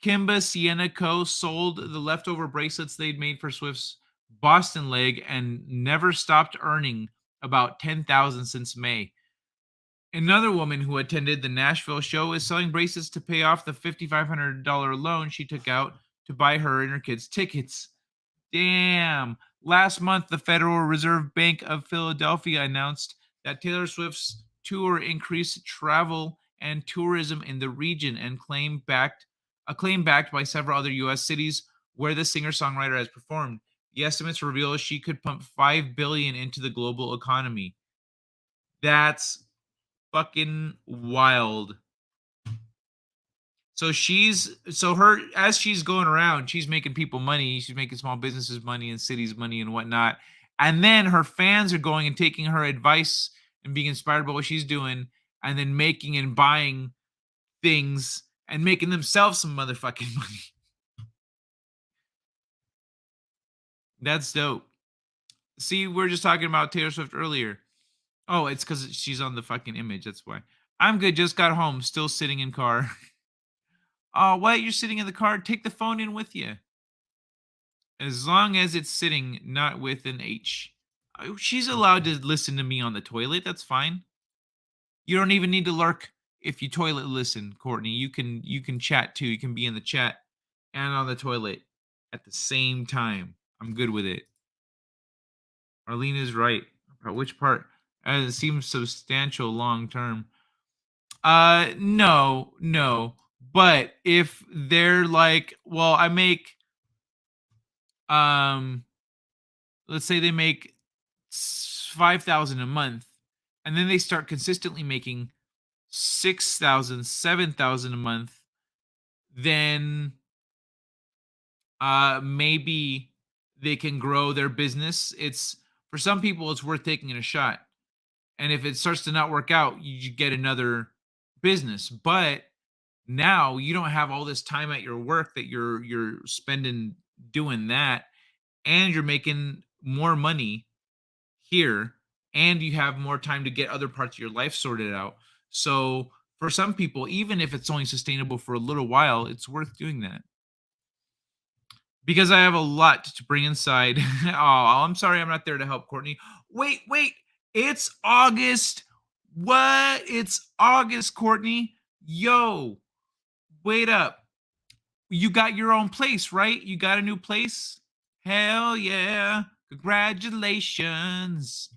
Kimba Sienna Co. sold the leftover bracelets they'd made for Swift's Boston leg and never stopped earning about $10,000 since May. Another woman who attended the Nashville show is selling bracelets to pay off the $5,500 loan she took out to buy her and her kids tickets. Damn. Last month, the Federal Reserve Bank of Philadelphia announced that Taylor Swift's tour increased travel and tourism in the region, and a claim backed by several other U.S. cities where the singer-songwriter has performed. The estimates reveal she could pump $5 billion into the global economy. That's fucking wild. So as she's going around, she's making people money. She's making small businesses money and cities money and whatnot. And then her fans are going and taking her advice and being inspired by what she's doing, and then making and buying things and making themselves some motherfucking money. That's dope. See, we were just talking about Taylor Swift earlier. Oh, it's because she's on the fucking image. That's why. I'm good. Just got home. Still sitting in car. Oh, what? You're sitting in the car? Take the phone in with you. As long as it's sitting, not with an H. She's allowed to listen to me on the toilet. That's fine. You don't even need to lurk if you toilet listen, Courtney. You can chat too. You can be in the chat and on the toilet at the same time. I'm good with it. Arlene is right. About which part? It seems substantial long term. No. But if they're like, well, I make, let's say they make 5,000 a month, and then they start consistently making 6,000, 7,000 a month, then maybe they can grow their business. It's for some people, it's worth taking a shot. And if it starts to not work out, you get another business. But now you don't have all this time at your work that you're spending doing that, and you're making more money here, and you have more time to get other parts of your life sorted out. So for some people, even if it's only sustainable for a little while, it's worth doing that. Because I have a lot to bring inside. Oh, I'm sorry I'm not there to help, Courtney. Wait. It's August. What? It's August, Courtney. Yo, wait up. You got your own place, right? You got a new place? Hell yeah. Congratulations.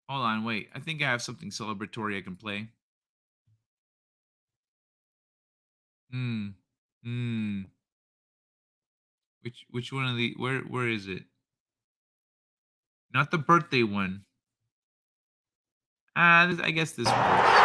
Hold on, wait. I think I have something celebratory I can play. Which one of the where is it? Not the birthday one. I guess this one.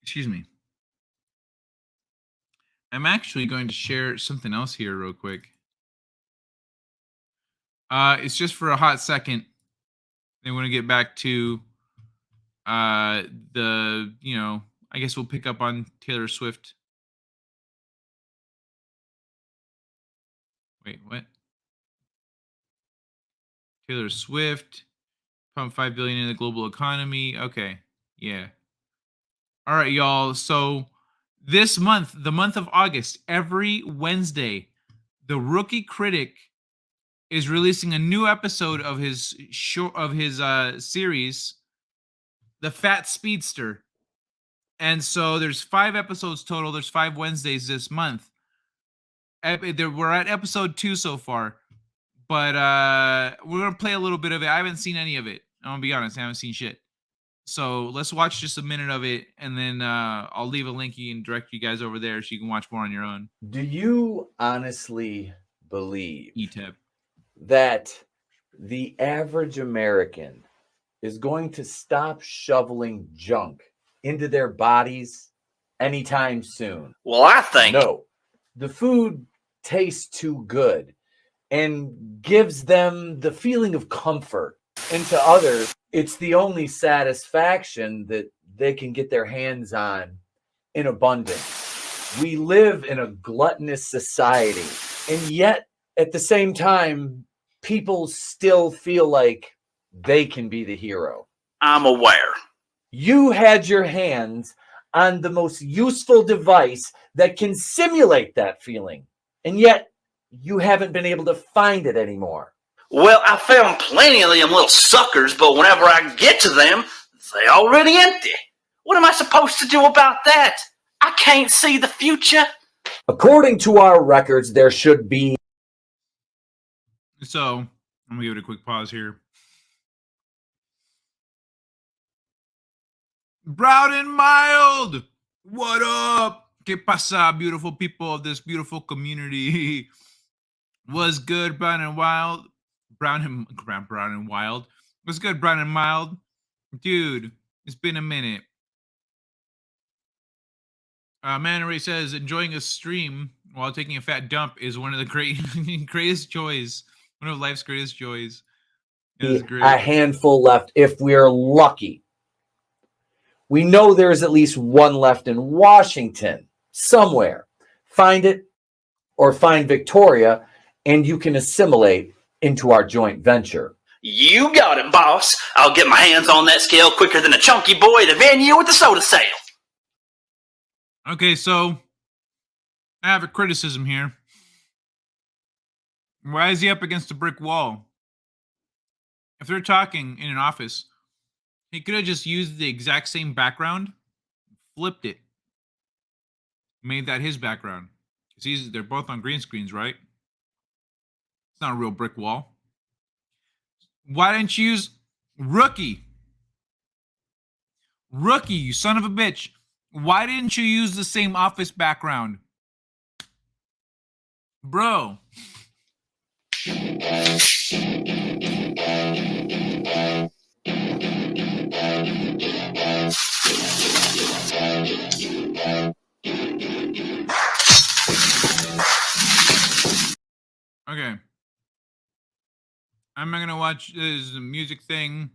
Excuse me. I'm actually going to share something else here real quick. It's just for a hot second. They want to get back to I guess we'll pick up on Taylor Swift. Wait, what? Taylor Swift pump $5 billion in the global economy. Okay, yeah. All right, y'all. So this month, the month of August, every Wednesday, the Rookie Critic is releasing a new episode of his series, The Fat Speedster. And so there's 5 episodes total. There's 5 Wednesdays this month. We're at episode 2 so far, but we're gonna play a little bit of it. I haven't seen any of it. I'm gonna be honest, I haven't seen shit. So let's watch just a minute of it, and then I'll leave a link and direct you guys over there so you can watch more on your own. Do you honestly believe E-Tab. that the average American is going to stop shoveling junk into their bodies anytime soon? Well, I think no. The food tastes too good and gives them the feeling of comfort. And to others, it's the only satisfaction that they can get their hands on in abundance. We live in a gluttonous society, and yet at the same time, people still feel like they can be the hero. I'm aware. You had your hands on the most useful device that can simulate that feeling, and yet you haven't been able to find it anymore. Well, I found plenty of them little suckers, but whenever I get to them, they're already empty. What am I supposed to do about that? I can't see the future. According to our records, there should be. So I'm gonna give it a quick pause here. Brown and mild. What up? Que pasa, beautiful people of this beautiful community? Was good, brown and wild. Brown and wild. Was good, brown and mild. Dude, it's been a minute. Man Ray says enjoying a stream while taking a fat dump is one of the greatest joys. One of life's greatest joys. A handful left if we're lucky. We know there's at least one left in Washington somewhere. Find it or find Victoria, and you can assimilate into our joint venture. You got it, boss. I'll get my hands on that scale quicker than a chunky boy at a venue with a soda sale. Okay, so I have a criticism here. Why is he up against a brick wall? If they're talking in an office, he could have just used the exact same background, flipped it, made that his background. Because they're both on green screens, right? It's not a real brick wall. Why didn't you use Rookie? Rookie, you son of a bitch. Why didn't you use the same office background? Bro. Okay. I'm not gonna watch this music thing.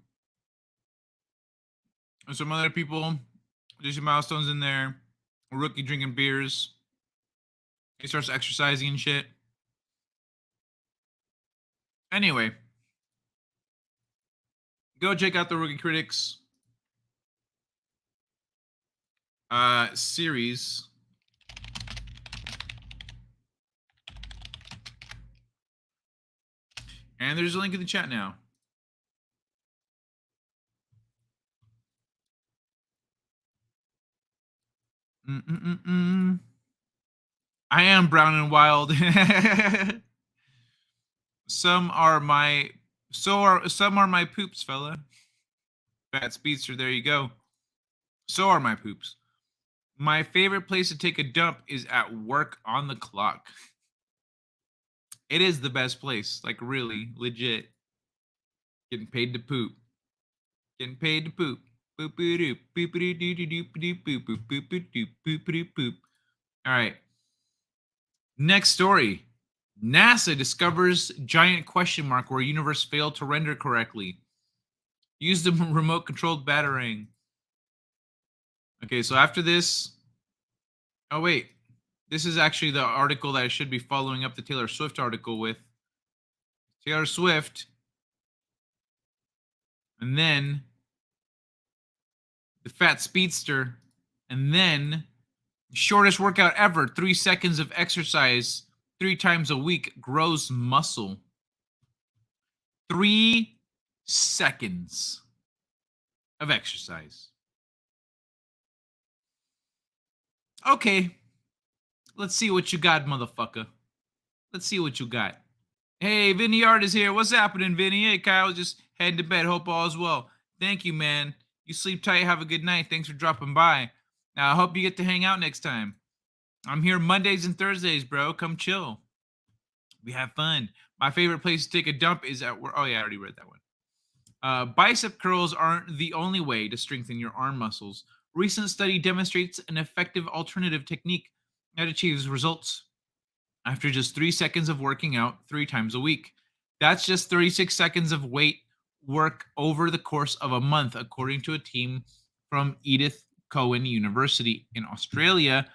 And some other people, there's some milestones in there. A rookie drinking beers. He starts exercising and shit. Anyway, go check out the Rookie Critics series. And there's a link in the chat now. I am brown and wild. Some are my poops, fella. Fat Speedster, there you go. So are my poops. My favorite place to take a dump is at work on the clock. It is the best place, like really, legit. Getting paid to poop. Getting paid to poop. Boop-a-doop, boop-a-doo-doo-doo-doo-boop, boop, boop-a-doop, boop-a-doop, boop. All right. Next story. NASA discovers giant question mark where universe failed to render correctly. Use the remote controlled batarang. Okay, so after this. Oh, wait. This is actually the article that I should be following up the Taylor Swift article with. Taylor Swift. And then the Fat Speedster. And then shortest workout ever. 3 seconds of exercise 3 times a week grows muscle. 3 seconds of exercise. Okay. Let's see what you got, motherfucker. Let's see what you got. Hey, Vinny Art is here. What's happening, Vinny? Hey, Kyle, just heading to bed. Hope all is well. Thank you, man. You sleep tight. Have a good night. Thanks for dropping by. Now, I hope you get to hang out next time. I'm here Mondays and Thursdays, bro. Come chill. We have fun. My favorite place to take a dump is at work. Oh, yeah, I already read that one. Bicep curls aren't the only way to strengthen your arm muscles. Recent study demonstrates an effective alternative technique that achieves results after just 3 seconds of working out 3 times a week. That's just 36 seconds of weight work over the course of a month, according to a team from Edith Cowan University in Australia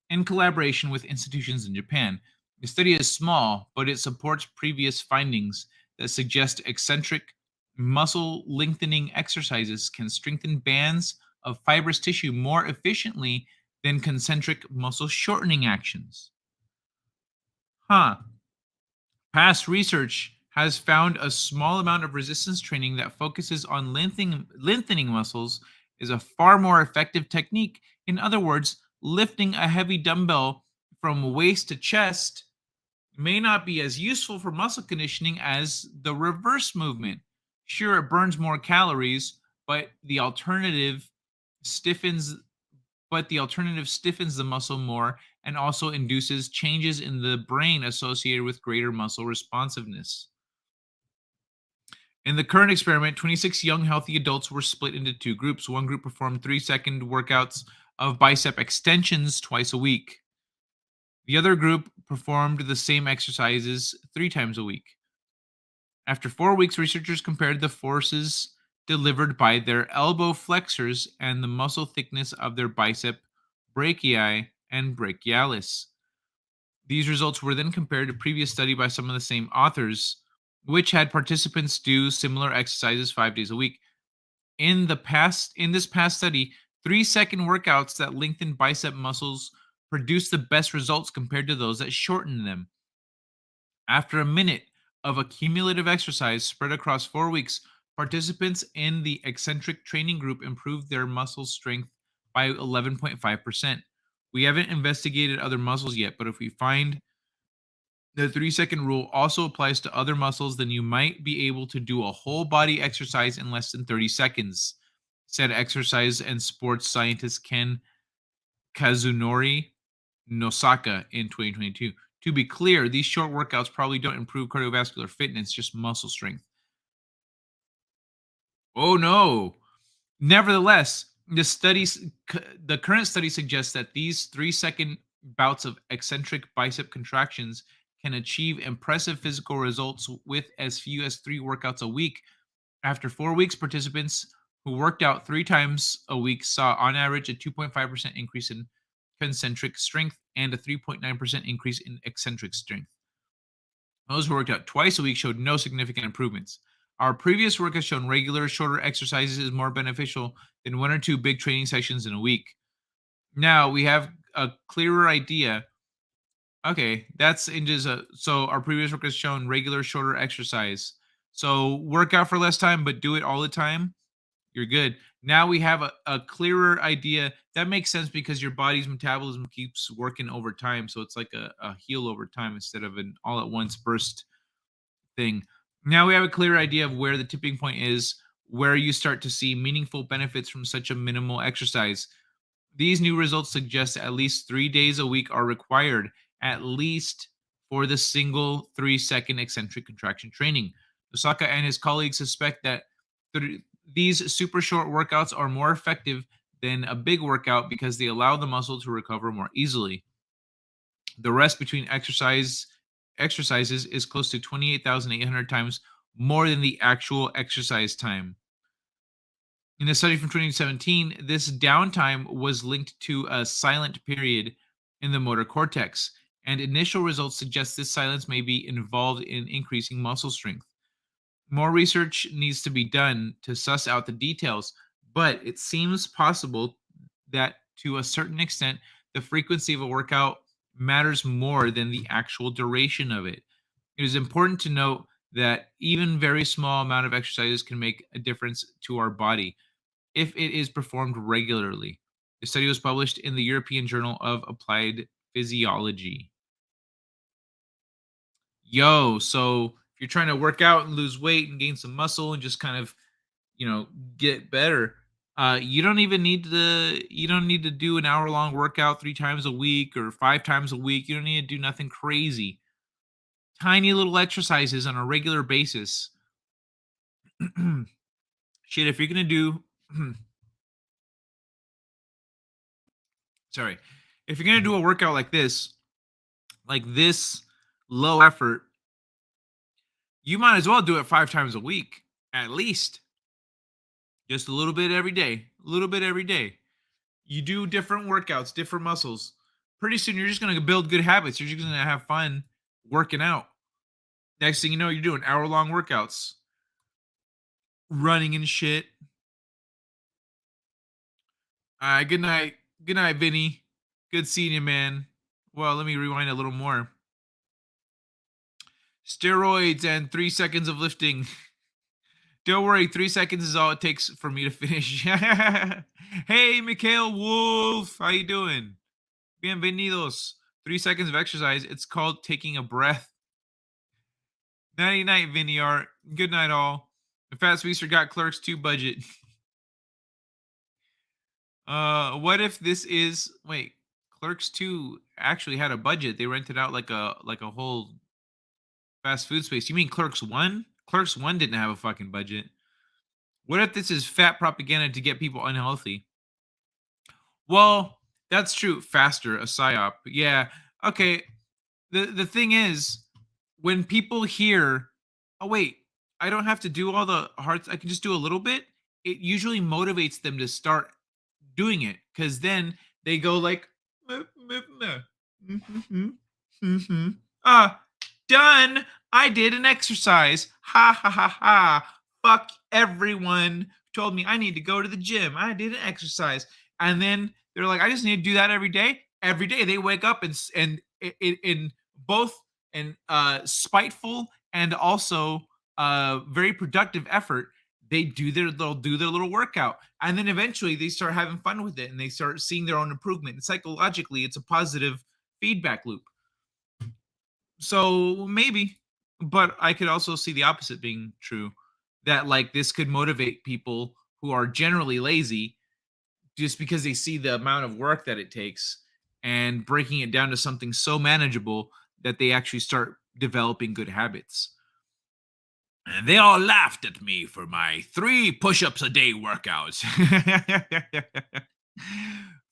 in collaboration with institutions in Japan. The study is small, but it supports previous findings that suggest eccentric muscle lengthening exercises can strengthen bands of fibrous tissue more efficiently than concentric muscle shortening actions. Past research has found a small amount of resistance training that focuses on lengthening muscles is a far more effective technique. In other words, lifting a heavy dumbbell from waist to chest may not be as useful for muscle conditioning as the reverse movement. Sure, it burns more calories, but the alternative stiffens the muscle more and also induces changes in the brain associated with greater muscle responsiveness. In the current experiment, 26 young healthy adults were split into two groups. One group performed 3-second workouts of bicep extensions twice a week. The other group performed the same exercises 3 times a week. After 4 weeks, researchers compared the forces delivered by their elbow flexors and the muscle thickness of their bicep brachii and brachialis. These results were then compared to previous study by some of the same authors, which had participants do similar exercises 5 days a week. In this past study, 3-second workouts that lengthen bicep muscles produced the best results compared to those that shortened them. After a minute of accumulative exercise spread across 4 weeks, participants in the eccentric training group improved their muscle strength by 11.5%. We haven't investigated other muscles yet, but if we find the 3-second rule also applies to other muscles, then you might be able to do a whole body exercise in less than 30 seconds, said exercise and sports scientist Ken Kazunori Nosaka in 2022. To be clear, these short workouts probably don't improve cardiovascular fitness, just muscle strength. Oh no. Nevertheless, the current study suggests that these 3-second bouts of eccentric bicep contractions can achieve impressive physical results with as few as 3 workouts a week. After 4 weeks, participants who worked out 3 times a week saw on average a 2.5% increase in concentric strength and a 3.9% increase in eccentric strength. Those who worked out twice a week showed no significant improvements. Our previous work has shown regular, shorter exercises is more beneficial than 1 or 2 big training sessions in a week. Now we have a clearer idea. Okay, that's so our previous work has shown regular, shorter exercise. So work out for less time, but do it all the time. You're good. Now we have a clearer idea. That makes sense because your body's metabolism keeps working over time. So it's like a heal over time instead of an all at once burst thing. Now we have a clear idea of where the tipping point is, where you start to see meaningful benefits from such a minimal exercise. These new results suggest at least 3 days a week are required, at least for the single 3-second eccentric contraction training. Osaka and his colleagues suspect that these super short workouts are more effective than a big workout because they allow the muscle to recover more easily. The rest between exercises is close to 28,800 times more than the actual exercise time. In a study from 2017, this downtime was linked to a silent period in the motor cortex, and initial results suggest this silence may be involved in increasing muscle strength. More research needs to be done to suss out the details, but it seems possible that to a certain extent, the frequency of a workout matters more than the actual duration of it. It is important to note that even very small amount of exercises can make a difference to our body if it is performed regularly. The study was published in the European Journal of Applied Physiology. So if you're trying to work out and lose weight and gain some muscle and just kind of, get better, you don't need to do an hour-long workout 3 times a week or 5 times a week. You don't need to do nothing crazy. Tiny little exercises on a regular basis. Shit, if you're going to do if you're going to do a workout like this low effort, you might as well do it 5 times a week, at least. Just a little bit every day. You do different workouts, different muscles. Pretty soon, you're just going to build good habits. You're just going to have fun working out. Next thing you know, you're doing hour-long workouts. Running and shit. Good night. Good night, Vinny. Good seeing you, man. Well, let me rewind a little more. Steroids and 3 seconds of lifting. Don't worry, 3 seconds is all it takes for me to finish. Hey, Mikhail Wolf, how you doing? Bienvenidos. 3 seconds of exercise. It's called taking a breath. Nighty night, Vinny Art. Good night, all. The Fast Feaster got Clerks 2 budget. What if this is wait? Clerks 2 actually had a budget. They rented out like a whole fast food space. You mean Clerks 1? Clerks 1 didn't have a fucking budget. What if this is fat propaganda to get people unhealthy? Well, that's true. Faster, a psyop. Yeah. Okay. The thing is, when people hear, oh wait, I don't have to do all the hard, I can just do a little bit. It usually motivates them to start doing it because then they go like, done. I did an exercise. Ha ha ha ha. Fuck everyone who told me I need to go to the gym. I did an exercise. And then they're like, I just need to do that every day. Every day they wake up and in both an spiteful and also very productive effort, they'll do their little workout, and then eventually they start having fun with it and they start seeing their own improvement. And psychologically, it's a positive feedback loop. So maybe, but I could also see the opposite being true, that like this could motivate people who are generally lazy just because they see the amount of work that it takes and breaking it down to something so manageable that they actually start developing good habits. And they all laughed at me for my 3 push-ups a day workouts.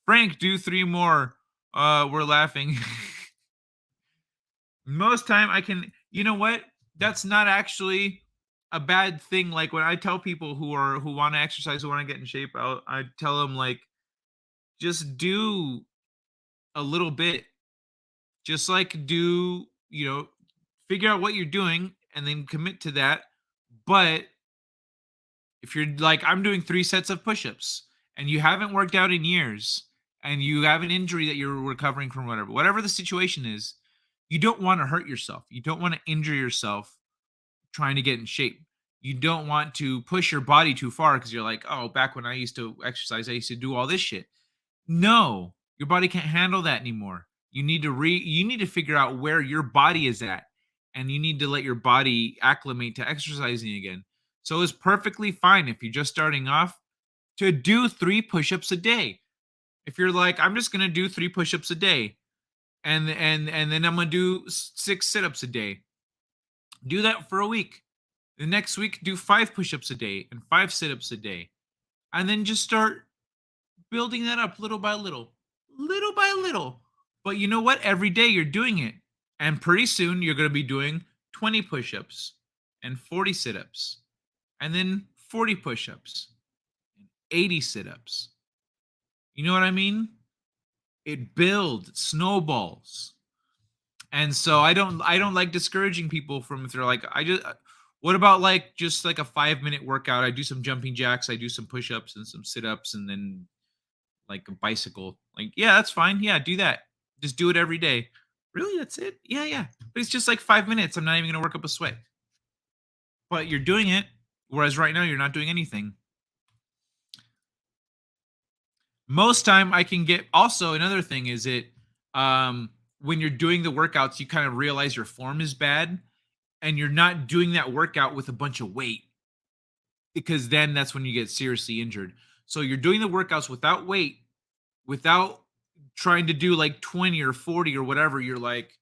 Frank, do 3 more. We're laughing. Most time I can, you know what? That's not actually a bad thing. Like when I tell people who want to exercise, who want to get in shape, I tell them like, just do a little bit. Just like do, figure out what you're doing and then commit to that. But if you're like, I'm doing 3 sets of push-ups and you haven't worked out in years and you have an injury that you're recovering from, whatever the situation is, you don't want to hurt yourself. You don't want to injure yourself trying to get in shape. You don't want to push your body too far because you're like, oh, back when I used to exercise, I used to do all this shit. No, your body can't handle that anymore. You need to figure out where your body is at, and you need to let your body acclimate to exercising again. So it's perfectly fine if you're just starting off to do 3 push-ups a day. If you're like, I'm just gonna do 3 push-ups a day, and then I'm gonna do 6 sit-ups a day. Do that for a week. The next week, do 5 push-ups a day and 5 sit-ups a day, and then just start building that up little by little. But you know what? Every day you're doing it. And pretty soon you're going to be doing 20 push-ups and 40 sit-ups. And then 40 push-ups and 80 sit-ups. You know what I mean? It builds, snowballs. And so I don't like discouraging people from, if they're like, what about like just like a 5-minute workout? I do some jumping jacks, I do some push-ups and some sit-ups, and then like a bicycle. Like, yeah, that's fine. Yeah, do that. Just do it every day. Really? That's it? Yeah. But it's just like 5 minutes. I'm not even going to work up a sweat. But you're doing it. Whereas right now, you're not doing anything. Most time I can get, also another thing is when you're doing the workouts, you kind of realize your form is bad and you're not doing that workout with a bunch of weight, because then that's when you get seriously injured. So you're doing the workouts without weight, without trying to do like 20 or 40 or whatever. You're like,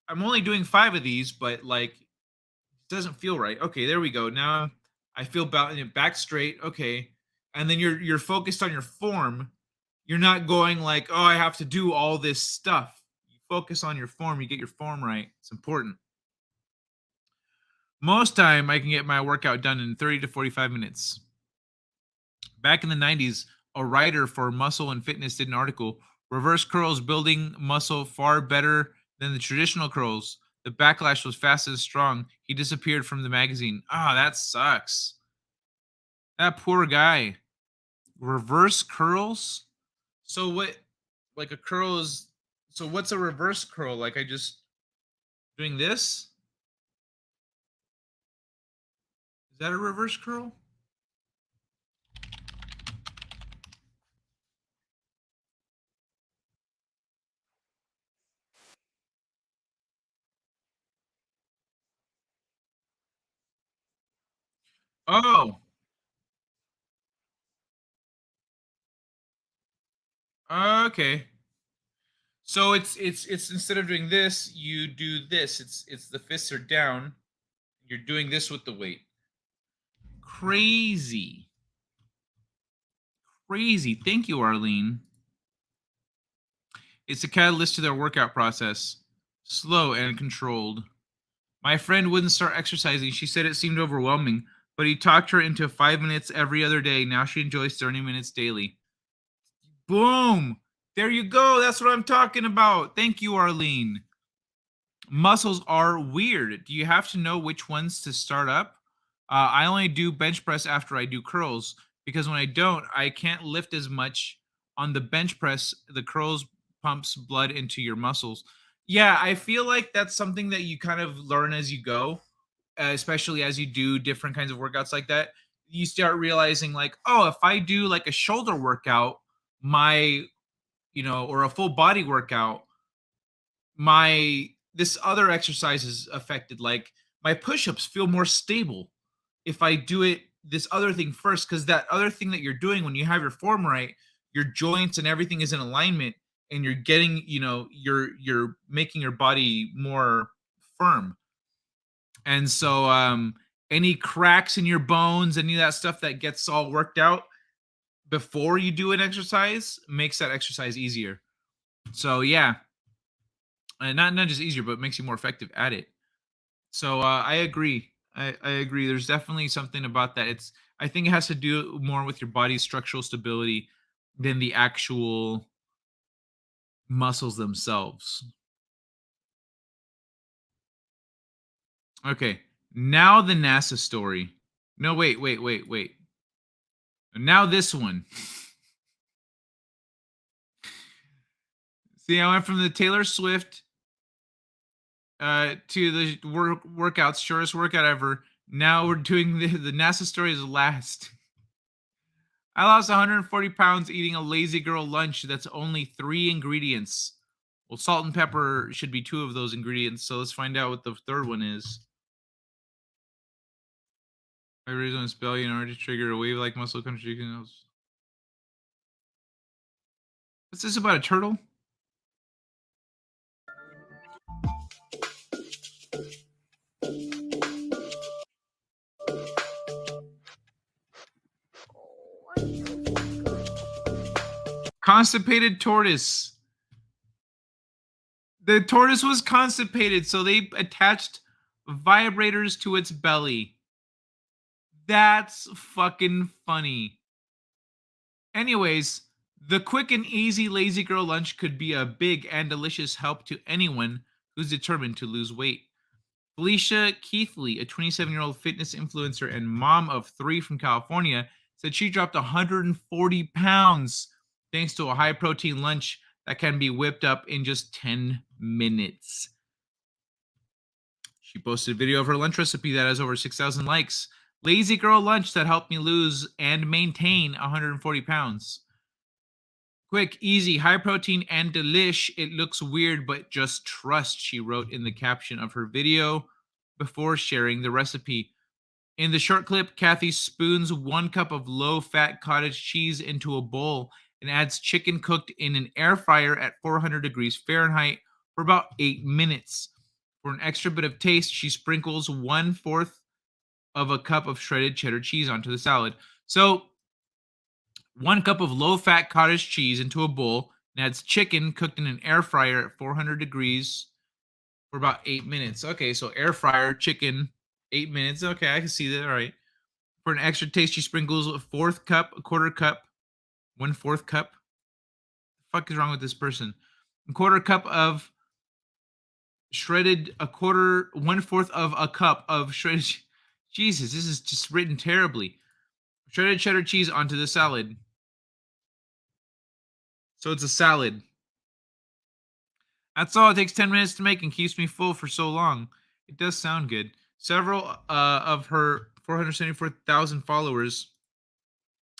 I'm only doing 5 of these, but like, it doesn't feel right. Okay, there we go. Now I feel back straight. Okay. And then you're focused on your form. You're not going like, oh, I have to do all this stuff. You focus on your form. You get your form right. It's important. Most time I can get my workout done in 30 to 45 minutes. Back in the 90s, a writer for Muscle and Fitness did an article, Reverse Curls Building Muscle Far Better Than the Traditional Curls. The backlash was fast and strong. He disappeared from the magazine. Ah, that sucks. That poor guy. Reverse curls? So what, like a curl is, so what's a reverse curl? Like I just doing this? that a reverse curl? Oh. Okay. So it's instead of doing this, you do this. It's the fists are down. You're doing this with the weight. Crazy. Crazy. Thank you, Arlene. It's a catalyst to their workout process. Slow and controlled. My friend wouldn't start exercising. She said it seemed overwhelming, but he talked her into 5 minutes every other day. Now she enjoys 30 minutes daily. Boom. There you go. That's what I'm talking about. Thank you, Arlene. Muscles are weird. Do you have to know which ones to start up? I only do bench press after I do curls because when I don't, I can't lift as much on the bench press. The curls pumps blood into your muscles. Yeah, I feel like that's something that you kind of learn as you go, especially as you do different kinds of workouts like that. You start realizing like, oh, if I do like a shoulder workout, my, or a full body workout, my this other exercise is affected. Like my push-ups feel more stable if I do it this other thing first, because that other thing that you're doing when you have your form right, your joints and everything is in alignment, and you're getting, you're making your body more firm. And so any cracks in your bones, any of that stuff that gets all worked out before you do an exercise makes that exercise easier. So yeah, and not just easier, but makes you more effective at it. So I agree. I agree. There's definitely something about that. I think it has to do more with your body's structural stability than the actual muscles themselves. Okay, now the NASA story. No, wait. Now this one. See, I went from the Taylor Swift to the workouts, shortest workout ever. Now we're doing the NASA story is last. I lost 140 pounds eating a lazy girl lunch that's only 3 ingredients. Well, salt and pepper should be 2 of those ingredients, so let's find out what the third one is. I raised on his belly in order to trigger a wave-like muscle contraction. What's this about a turtle? Constipated tortoise. The tortoise was constipated, so they attached vibrators to its belly. That's fucking funny. Anyways, the quick and easy lazy girl lunch could be a big and delicious help to anyone who's determined to lose weight. Felicia Keithley, a 27-year-old fitness influencer and mom of 3 from California, said she dropped 140 pounds thanks to a high-protein lunch that can be whipped up in just 10 minutes. She posted a video of her lunch recipe that has over 6,000 likes. Lazy girl lunch that helped me lose and maintain 140 pounds. Quick, easy, high protein, and delish. It looks weird, but just trust, she wrote in the caption of her video before sharing the recipe. In the short clip, Kathy spoons 1 cup of low-fat cottage cheese into a bowl and adds chicken cooked in an air fryer at 400 degrees Fahrenheit for about 8 minutes. For an extra bit of taste, she sprinkles 1/4 of a cup of shredded cheddar cheese onto the salad. So 1 cup of low-fat cottage cheese into a bowl and adds chicken cooked in an air fryer at 400 degrees for about 8 minutes. Okay, so air fryer, chicken, 8 minutes. Okay, I can see that. All right. For an extra taste, she sprinkles a 1/4 cup, a 1/4 cup, 1/4 cup. The fuck is wrong with this person? A 1/4 cup of shredded, 1/4 of a cup of shredded. Jesus, this is just written terribly. Shredded cheddar cheese onto the salad. So it's a salad. That's all. It takes 10 minutes to make and keeps me full for so long. It does sound good. Several of her 474,000 followers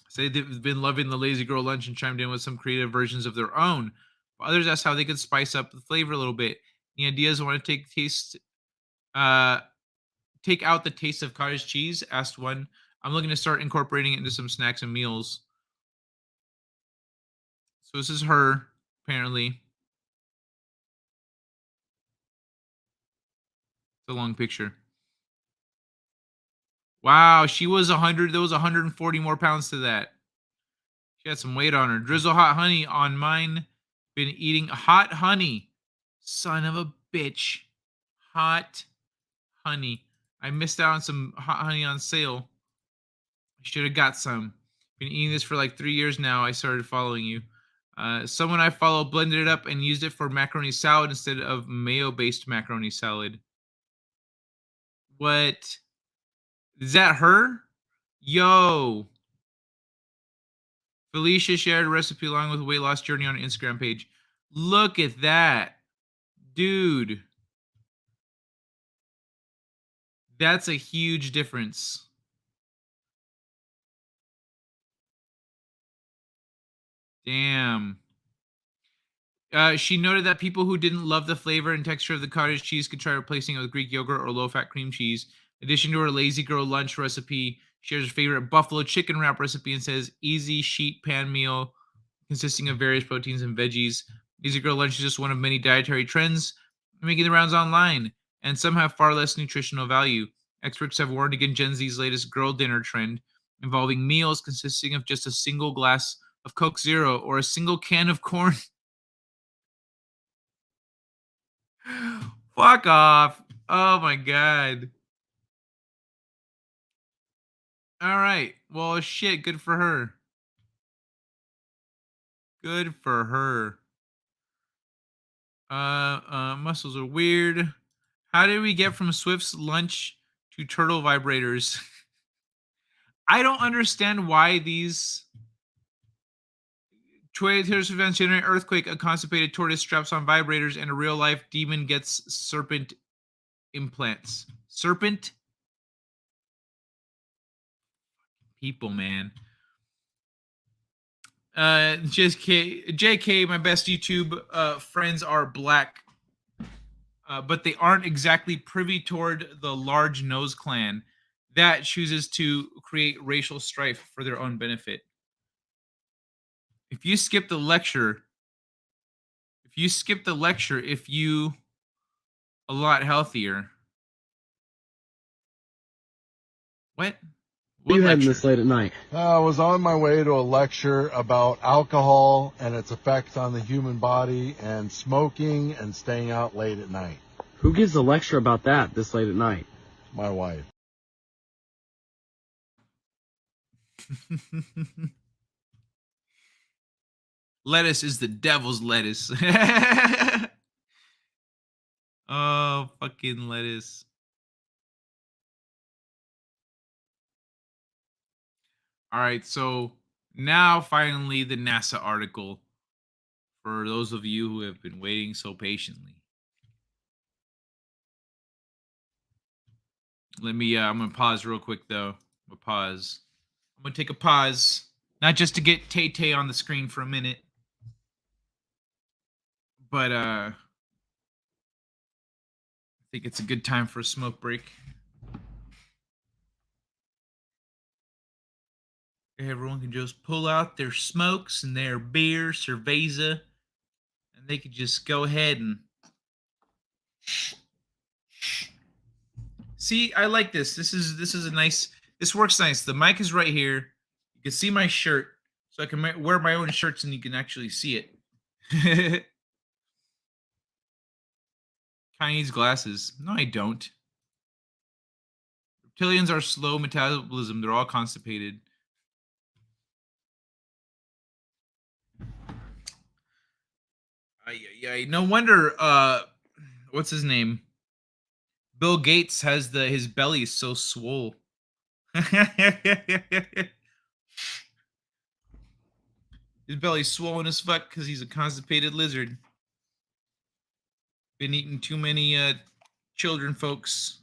say they've been loving the Lazy Girl lunch and chimed in with some creative versions of their own. Others asked how they could spice up the flavor a little bit. Any ideas? Want to take out the taste of cottage cheese? Asked one. I'm looking to start incorporating it into some snacks and meals. So this is her, apparently. It's a long picture. Wow, she was 100. There was 140 more pounds to that. She had some weight on her. Drizzle hot honey on mine. Been eating hot honey. Son of a bitch. Hot honey. I missed out on some hot honey on sale. I should have got some. Been eating this for like 3 years now. I started following you. Someone I follow blended it up and used it for macaroni salad instead of mayo-based macaroni salad. What? Is that her? Yo. Felicia shared a recipe along with a weight loss journey on her Instagram page. Look at that. Dude. That's a huge difference. Damn. She noted that people who didn't love the flavor and texture of the cottage cheese could try replacing it with Greek yogurt or low-fat cream cheese. In addition to her Lazy Girl lunch recipe, she shares her favorite buffalo chicken wrap recipe and says easy sheet pan meal consisting of various proteins and veggies. Lazy Girl lunch is just one of many dietary trends making the rounds online, and some have far less nutritional value. Experts have warned against Gen Z's latest girl dinner trend involving meals consisting of just a single glass of Coke Zero or a single can of corn. Fuck off. Oh my god. All right. Well, shit. Good for her. Good for her. Muscles are weird. How did we get from Swift's lunch to turtle vibrators? I don't understand why these Twitter events generate earthquake, a constipated tortoise straps on vibrators, and a real life demon gets serpent implants. Serpent? People, man. JK, my best YouTube friends are black, but they aren't exactly privy toward the large nose clan that chooses to create racial strife for their own benefit. If you skip the lecture, if you a lot healthier. What? What you heading this late at night? I was on my way to a lecture about alcohol and its effects on the human body and smoking and staying out late at night. Who gives a lecture about that this late at night? My wife. Lettuce is the devil's lettuce. Oh, fucking lettuce. All right, so now finally the NASA article for those of you who have been waiting so patiently. Let me, I'm going to pause real quick though. I'm going to take a pause, not just to get Tay-Tay on the screen for a minute, but I think it's a good time for a smoke break. Everyone can just pull out their smokes and their beer, cerveza, and they could just go ahead and see. I like this. This is a nice. This works nice. The mic is right here. You can see my shirt, so I can wear my own shirts, and you can actually see it. Kind needs glasses. No, I don't. Reptilians are slow metabolism. They're all constipated. No wonder what's his name? Bill Gates has his belly is so swole. His belly's swollen as fuck because he's a constipated lizard. Been eating too many children folks.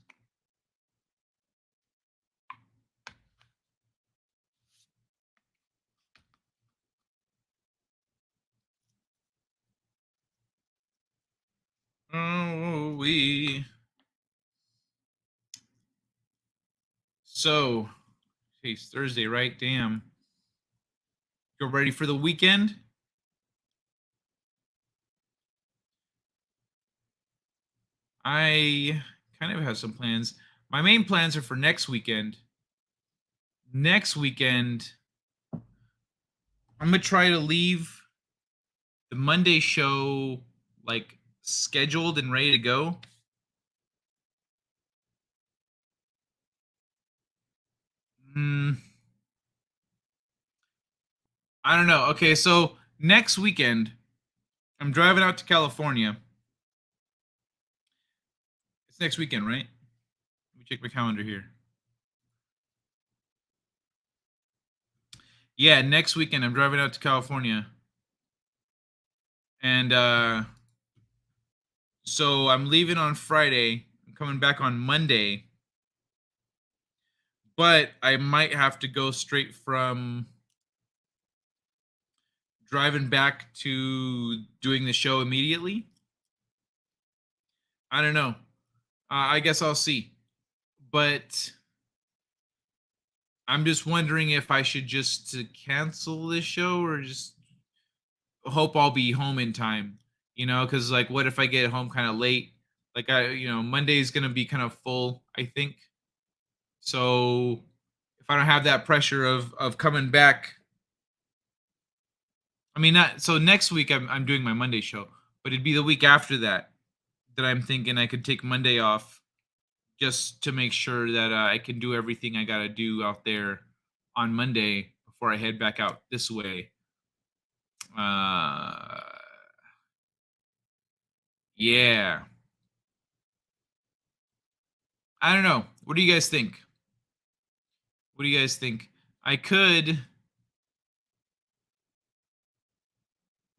we? So, it's Thursday, right? Damn. You're ready for the weekend? I kind of have some plans. My main plans are for next weekend. Next weekend, I'm going to try to leave the Monday show like scheduled and ready to go. I don't know. Okay, so next weekend, I'm driving out to California. It's next weekend, right? Let me check my calendar here. Yeah, next weekend I'm driving out to California. And so I'm leaving on Friday. I'm coming back on Monday. But I might have to go straight from driving back to doing the show immediately. I don't know. I guess I'll see. But I'm just wondering if I should just cancel this show or just hope I'll be home in time, you know, because like, what if I get home kind of late? Like Monday is going to be kind of full, I think. So if I don't have that pressure of coming back, I mean, not so next week I'm doing my Monday show, but it'd be the week after that I'm thinking I could take Monday off just to make sure that I can do everything I got to do out there on Monday before I head back out this way. Yeah. I don't know. What do you guys think? What do you guys think? I could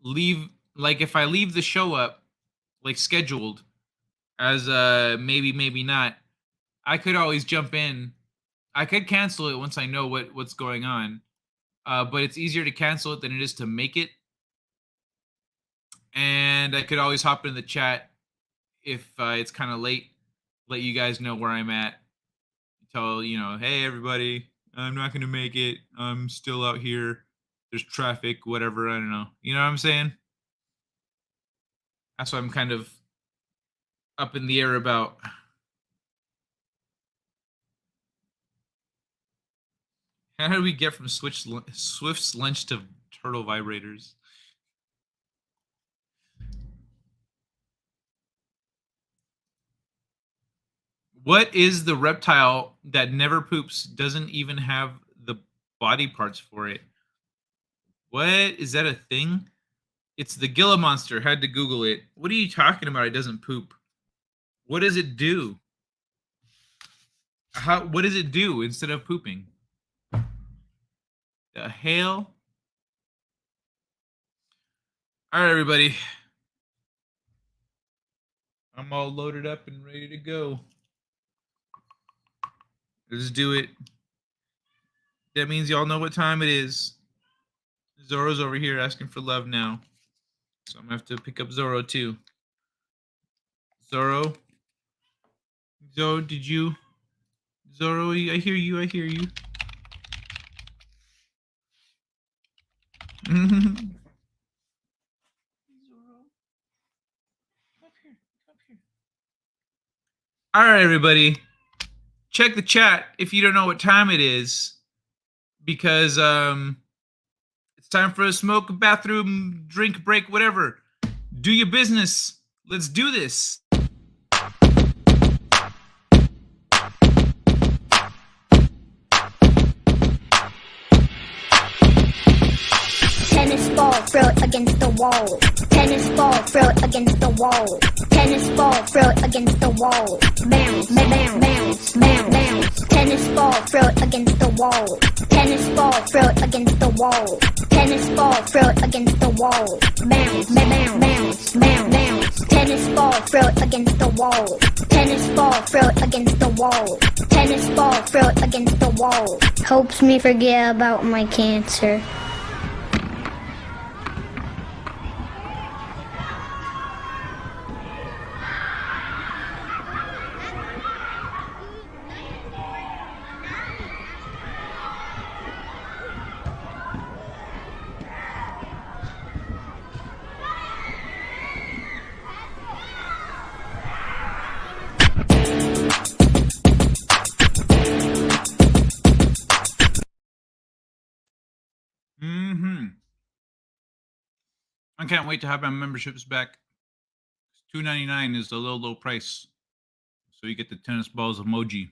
leave, like if I leave the show up, like scheduled, as maybe not, I could always jump in. I could cancel it once I know what's going on. But it's easier to cancel it than it is to make it. And I could always hop in the chat if it's kind of late, let you guys know where I'm at. Tell, hey, everybody, I'm not going to make it. I'm still out here. There's traffic, whatever. I don't know. You know what I'm saying? That's what I'm kind of up in the air about. How do we get from Swift's lunch to turtle vibrators? What is the reptile that never poops, doesn't even have the body parts for it? What? Is that a thing? It's the Gila monster. Had to Google it. What are you talking about? It doesn't poop. What does it do? What does it do instead of pooping? The hell? All right, everybody. I'm all loaded up and ready to go. Let's do it. That means y'all know what time it is. Zoro's over here asking for love now. So I'm going to have to pick up Zoro too. Zoro? Zoro, did you? Zoro, I hear you. I hear you. All right, everybody. Check the chat if you don't know what time it is, because it's time for a smoke, bathroom, drink break, whatever. Do your business. Let's do this. Tennis ball, throw it against the wall. Tennis ball, throw it against the wall. Tennis ball, throw it against the wall. Bounce, bounce, bounce, bounce, bounce. Tennis ball, throw it against the wall. Tennis ball, throw it against the wall. Tennis ball, throw it against the wall. Bounce, bounce, bounce, bounce, bounce. Tennis ball, throw it against the wall. Tennis ball, throw it against the wall. Tennis ball, throw it against the wall. Helps me forget about my cancer. can't wait to have my memberships back. $2.99 is the low price. So you get the tennis balls emoji.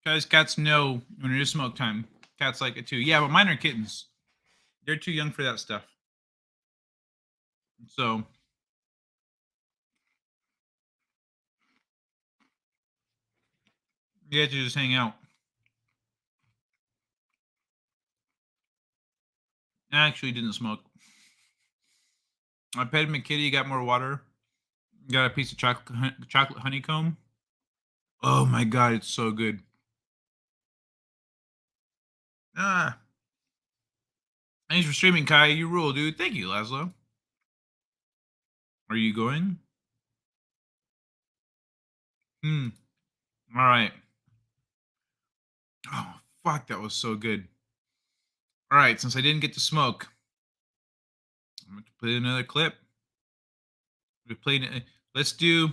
Guys, cats know when it is smoke time. Cats like it too. Yeah, but mine are kittens. They're too young for that stuff. So you get to just hang out. I actually didn't smoke. I petted my kitty, got more water, got a piece of chocolate honeycomb. Oh my god, it's so good. Thanks for streaming, Kai. You rule, dude. Thank you, Laszlo. Are you going? All right. Oh, fuck, that was so good. All right, since I didn't get to smoke, I'm going to play another clip. Let's do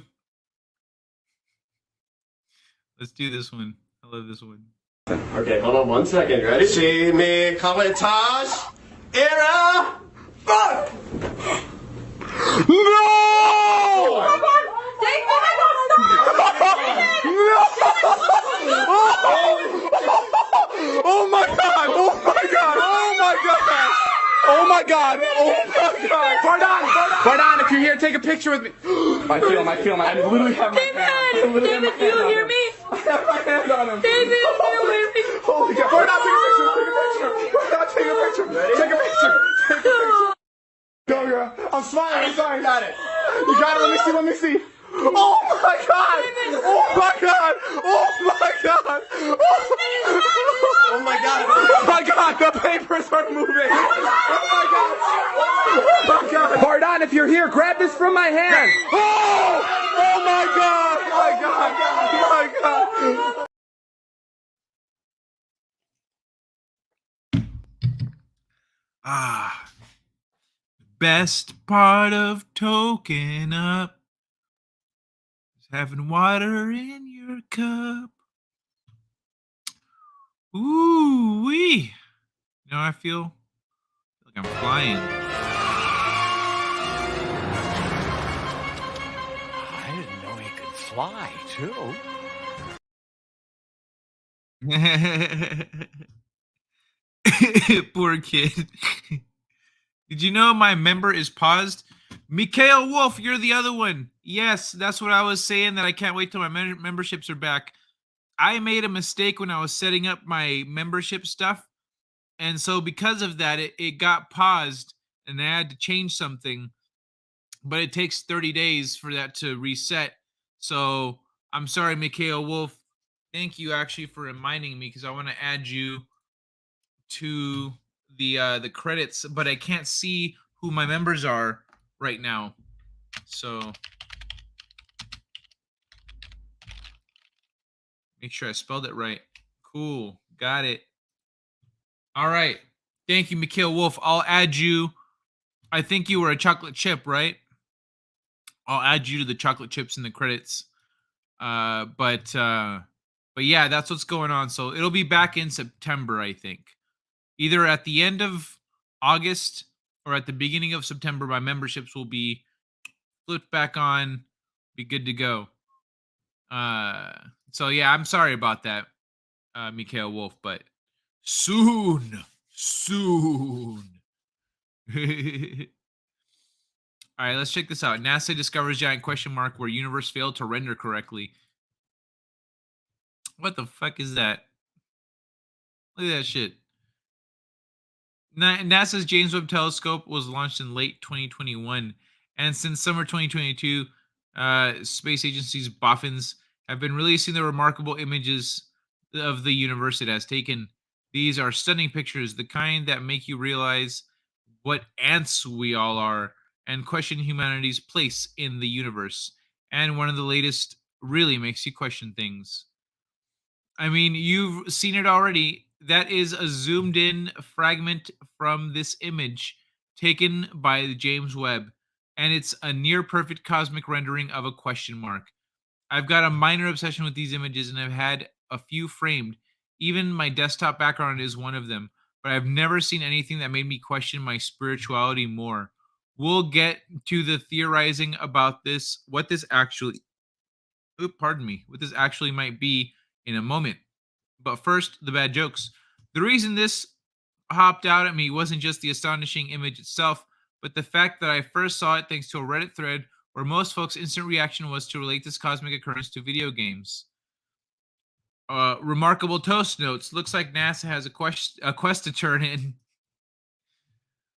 this one. I love this one. Okay, hold on 1 second. Ready? See me college era. Fuck! No! Oh my god! Oh my god! Oh my god! Oh my god! Oh my god! Pardon, if you're here, take a picture with me. I feel him. I literally have my hand. David, do you hear me? I have my hand on him. David, do you hear me? Holy god! Pardon, take a picture. Take a picture. Go, girl. I'm smiling. Sorry. Got it. You got it. Let me see. Oh my god! Oh my god! Oh my god! Oh my god! Oh my god! The papers are moving! Oh my god! Oh my god! Pardon, if you're here, grab this from my hand! Oh! Oh my god! My god! My god! Best part of token up. Having water in your cup. Ooh wee. You know, I feel like I'm flying. I didn't know he could fly, too. Poor kid. Did you know my member is paused? Mikhail Wolf, you're the other one. Yes, that's what I was saying, that I can't wait till my memberships are back. I made a mistake when I was setting up my membership stuff. And so because of that, it got paused and I had to change something. But it takes 30 days for that to reset. So I'm sorry, Mikhail Wolf. Thank you actually for reminding me, because I want to add you to the credits, but I can't see who my members are right now. So make sure I spelled it right. Cool. Got it. All right. Thank you, Mikhail Wolf. I'll add you. I think you were a chocolate chip, right? I'll add you to the chocolate chips in the credits. But yeah, that's what's going on. So it'll be back in September, I think. Either at the end of August or at the beginning of September, my memberships will be flipped back on, be good to go. So yeah, I'm sorry about that, Mikhail Wolf, but soon. All right, let's check this out. NASA discovers giant question mark where universe failed to render correctly. What the fuck is that? Look at that shit. NASA's James Webb Telescope was launched in late 2021, and since summer 2022, space agency's boffins have been releasing the remarkable images of the universe it has taken. These are stunning pictures, the kind that make you realize what ants we all are and question humanity's place in the universe. And one of the latest really makes you question things. I mean, you've seen it already. That is a zoomed in fragment from this image taken by the James Webb, and it's a near perfect cosmic rendering of a question mark. I've got a minor obsession with these images and I've had a few framed. Even my desktop background is one of them, but I've never seen anything that made me question my spirituality more. We'll get to the theorizing about this, what this actually might be in a moment. But first, the bad jokes. The reason this hopped out at me wasn't just the astonishing image itself, but the fact that I first saw it thanks to a Reddit thread where most folks' instant reaction was to relate this cosmic occurrence to video games. Remarkable toast notes. Looks like NASA has a quest to turn in.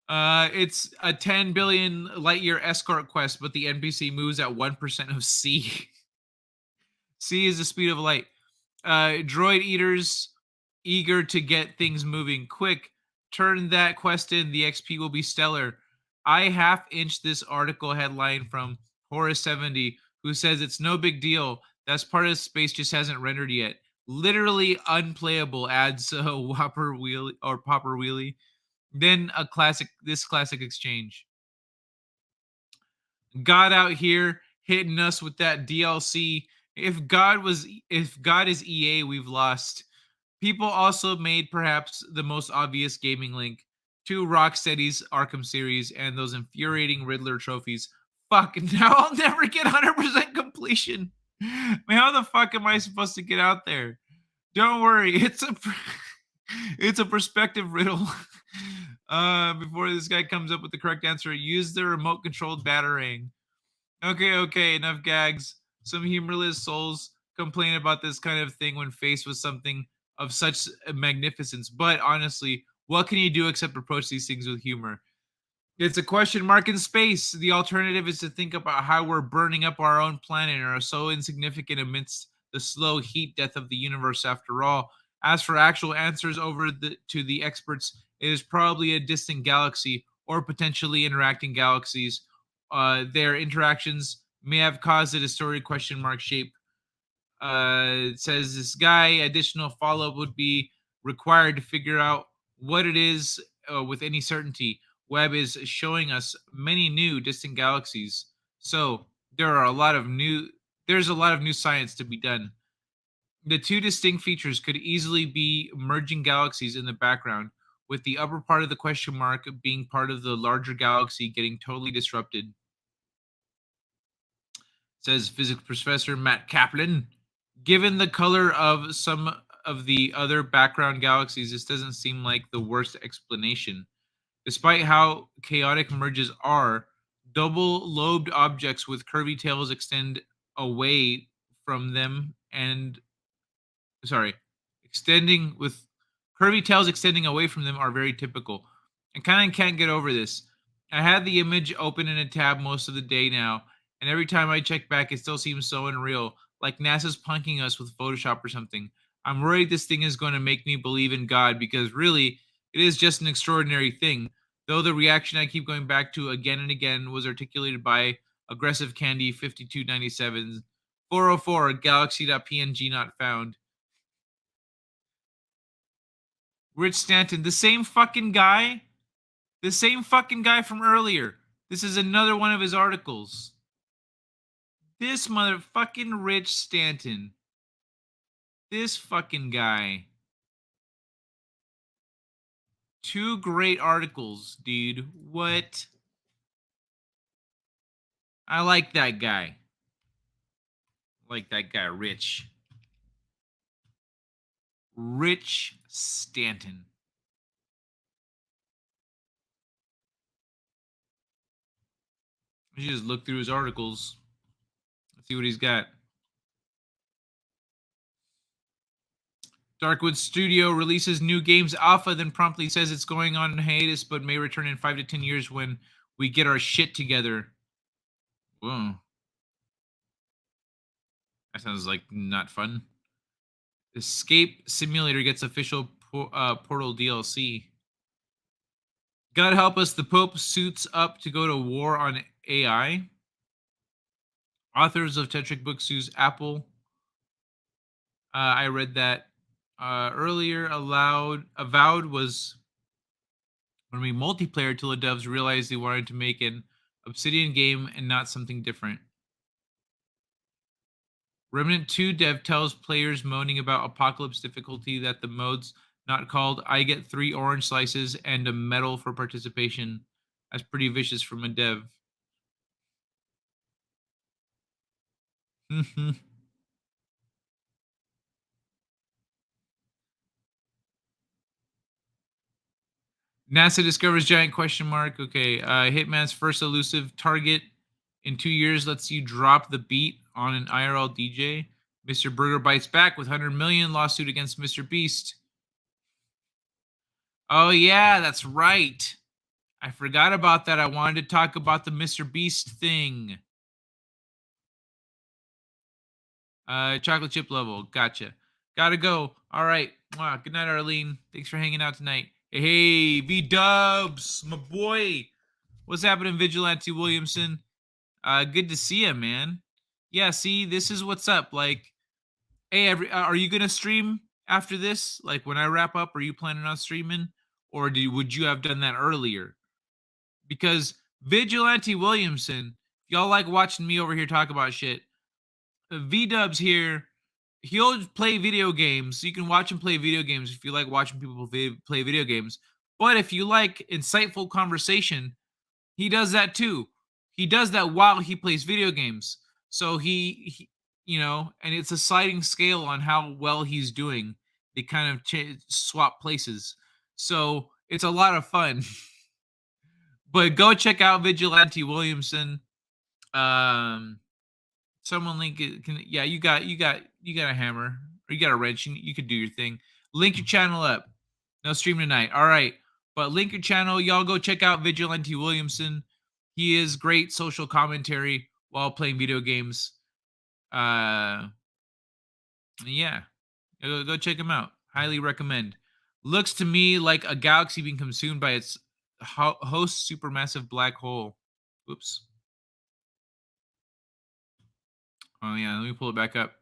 It's a 10 billion light year escort quest, but the NPC moves at 1% of C. C is the speed of light. Droid eaters eager to get things moving quick. Turn that quest in. The XP will be stellar. I half-inched this article headline from Horace70, who says it's no big deal. That's part of space just hasn't rendered yet. Literally unplayable, adds Whopper Wheelie or Popper Wheelie. Then this classic exchange. God out here hitting us with that DLC. If God is EA, we've lost. People also made perhaps the most obvious gaming link to Rocksteady's Arkham series and those infuriating Riddler trophies. Fuck, now I'll never get 100% completion. Man, how the fuck am I supposed to get out there? Don't worry, it's a perspective riddle. Before this guy comes up with the correct answer, use the remote-controlled batarang. Okay, enough gags. Some humorless souls complain about this kind of thing when faced with something of such magnificence. But honestly, what can you do except approach these things with humor? It's a question mark in space. The alternative is to think about how we're burning up our own planet and are so insignificant amidst the slow heat death of the universe after all. As for actual answers to the experts, it is probably a distant galaxy or potentially interacting galaxies. Their interactions may have caused a distorted question mark shape. It says this guy, additional follow-up would be required to figure out what it is with any certainty. Webb is showing us many new distant galaxies. So there's a lot of new science to be done. The two distinct features could easily be merging galaxies in the background, with the upper part of the question mark being part of the larger galaxy getting totally disrupted. Says physics professor Matt Kaplan. Given the color of some of the other background galaxies, this doesn't seem like the worst explanation. Despite how chaotic merges are, double-lobed objects with curvy tails extend away from them extending away from them are very typical. I kind of can't get over this. I had the image open in a tab most of the day now, and every time I check back, it still seems so unreal, like NASA's punking us with Photoshop or something. I'm worried this thing is going to make me believe in God, because really, it is just an extraordinary thing, though the reaction I keep going back to again and again was articulated by Aggressive Candy 5297, 404, galaxy.png not found. Rich Stanton, the same fucking guy from earlier. This is another one of his articles. This motherfucking Rich Stanton. This fucking guy. Two great articles, dude. What? I like that guy. Rich. Rich Stanton. We should just look through his articles. Let's see what he's got. Darkwood Studio releases new games alpha, then promptly says it's going on hiatus, but may return in 5 to 10 years when we get our shit together. Whoa. That sounds like not fun. Escape Simulator gets official Portal DLC. God help us, the Pope suits up to go to war on AI. Authors of Tetric Book sues Apple. I read that earlier. Avowed was going to be multiplayer till the devs realized they wanted to make an Obsidian game and not something different. Remnant 2 dev tells players moaning about Apocalypse difficulty that the modes not called. I get 3 orange slices and a medal for participation. That's pretty vicious from a dev. NASA discovers giant question mark. Okay, Hitman's first elusive target in 2 years lets you drop the beat on an IRL DJ. Mr. Burger bites back with 100 million lawsuit against Mr. Beast. Oh yeah, that's right. I forgot about that. I wanted to talk about the Mr. Beast thing. Chocolate chip level. Gotcha. Gotta go. All right. Wow. Good night, Arlene. Thanks for hanging out tonight. Hey, V Dubs, my boy. What's happening, Vigilante Williamson? Good to see you, man. Yeah, see, this is what's up. Like, hey, are you gonna stream after this? Like, when I wrap up, are you planning on streaming, or would you have done that earlier? Because Vigilante Williamson, y'all like watching me over here talk about shit. V Dubs here, he'll play video games. You can watch him play video games if you like watching people play video games. But if you like insightful conversation, he does that too. He does that while he plays video games. So he you know, and it's a sliding scale on how well he's doing. They kind of swap places. So it's a lot of fun. But go check out Vigilante Williamson. Someone link it. Yeah, you got a hammer or you got a wrench. You could do your thing. Link your channel up. No stream tonight. All right, but link your channel. Y'all go check out Vigilante Williamson. He is great social commentary while playing video games. Yeah, go check him out. Highly recommend. Looks to me like a galaxy being consumed by its host supermassive black hole. Oops. Oh yeah, let me pull it back up.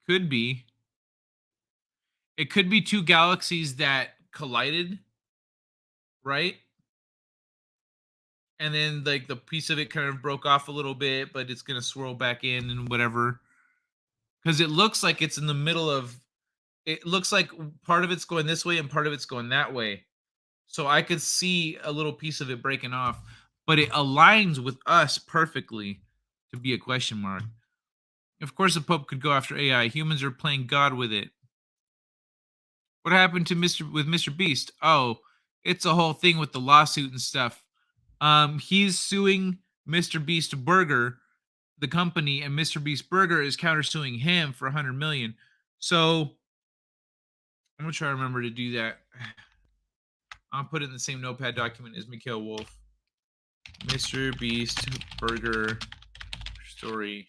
Could be. It could be 2 galaxies that collided, right? And then like the piece of it kind of broke off a little bit, but it's gonna swirl back in and whatever. Because it looks like it's in the middle of. It looks like part of it's going this way and part of it's going that way. So I could see a little piece of it breaking off, but it aligns with us perfectly to be a question mark. Of course, the Pope could go after AI. Humans are playing God with it. What happened to Mr. Beast? Oh, it's a whole thing with the lawsuit and stuff. He's suing Mr. Beast Burger, the company, and Mr. Beast Burger is countersuing him for 100 million. So I'm gonna try to remember to do that. I'll put it in the same notepad document as Mikhail Wolf. Mr. Beast Burger story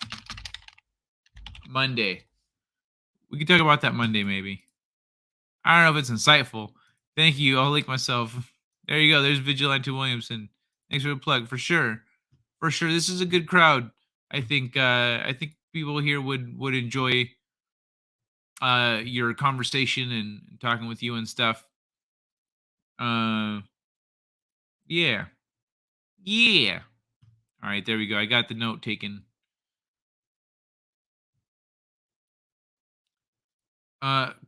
Monday. We can talk about that Monday, maybe. I don't know if it's insightful. Thank you. I'll link myself. There you go. There's Vigilante Williamson. Thanks for the plug. For sure. For sure. This is a good crowd. I think people here would enjoy your conversation and talking with you and stuff. Yeah. Yeah. All right, there we go. I got the note taken.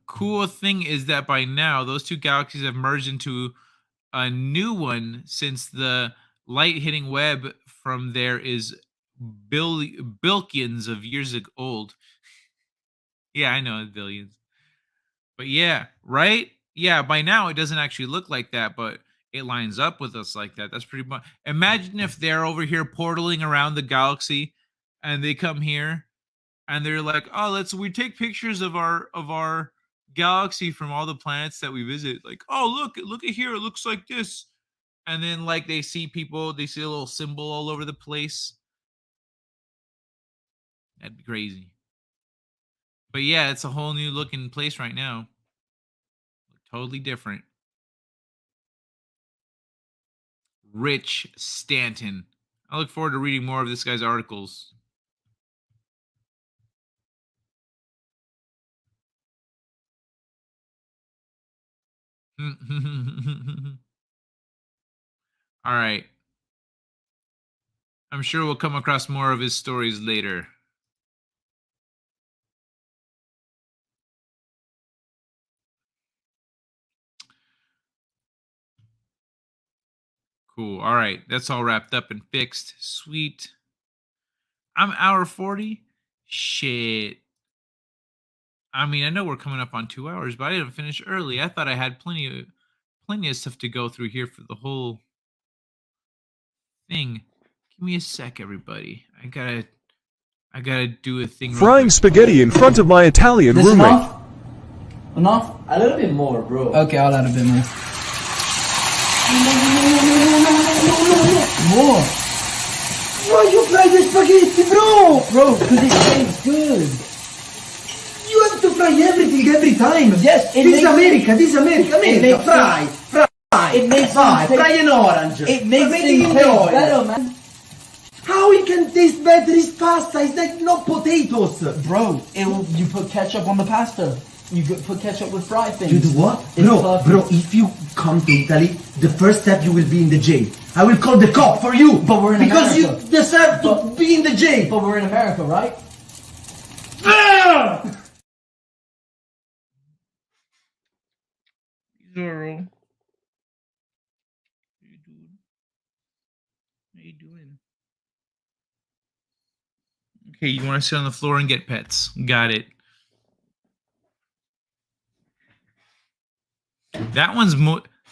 Cool thing is that by now those 2 galaxies have merged into a new one, since the light hitting web from there is billions of years old. Yeah, I know, billions. But yeah, right? Yeah, by now it doesn't actually look like that, but it lines up with us like that. That's pretty much. Imagine if they're over here portaling around the galaxy and they come here and they're like, "Oh, we take pictures of our galaxy from all the planets that we visit." Like, "Oh, look at here. It looks like this." And then like they see people, they see a little symbol all over the place. That'd be crazy. But yeah, it's a whole new looking place right now. Totally different. Rich Stanton. I look forward to reading more of this guy's articles. All right. I'm sure we'll come across more of his stories later. Cool. All right. That's all wrapped up and fixed. Sweet. I'm hour 40. Shit. I mean, I know we're coming up on 2 hours, but I didn't finish early. I thought I had plenty of stuff to go through here for the whole thing. Give me a sec, everybody. I gotta do a thing. Frying spaghetti in front of my Italian roommate. Enough? Enough? A little bit more, bro. Okay, I'll add a bit more. More. Why you fry the spaghetti, bro? Bro, because it tastes good. You have to fry everything every time. Yes, this is America. This is America. America. Fry. It makes fry an orange. It makes things taste better, man. How it can taste better is pasta. It's like not potatoes. Bro, you put ketchup on the pasta. You put ketchup with fried things. You do what? Bro, if you come to Italy, the first step you will be in the jail. I will call the cop for you. But we're in America. Because you deserve to be in the jail. But we're in America, right? Zoro. How you doing? Okay, you want to sit on the floor and get pets. Got it. That one's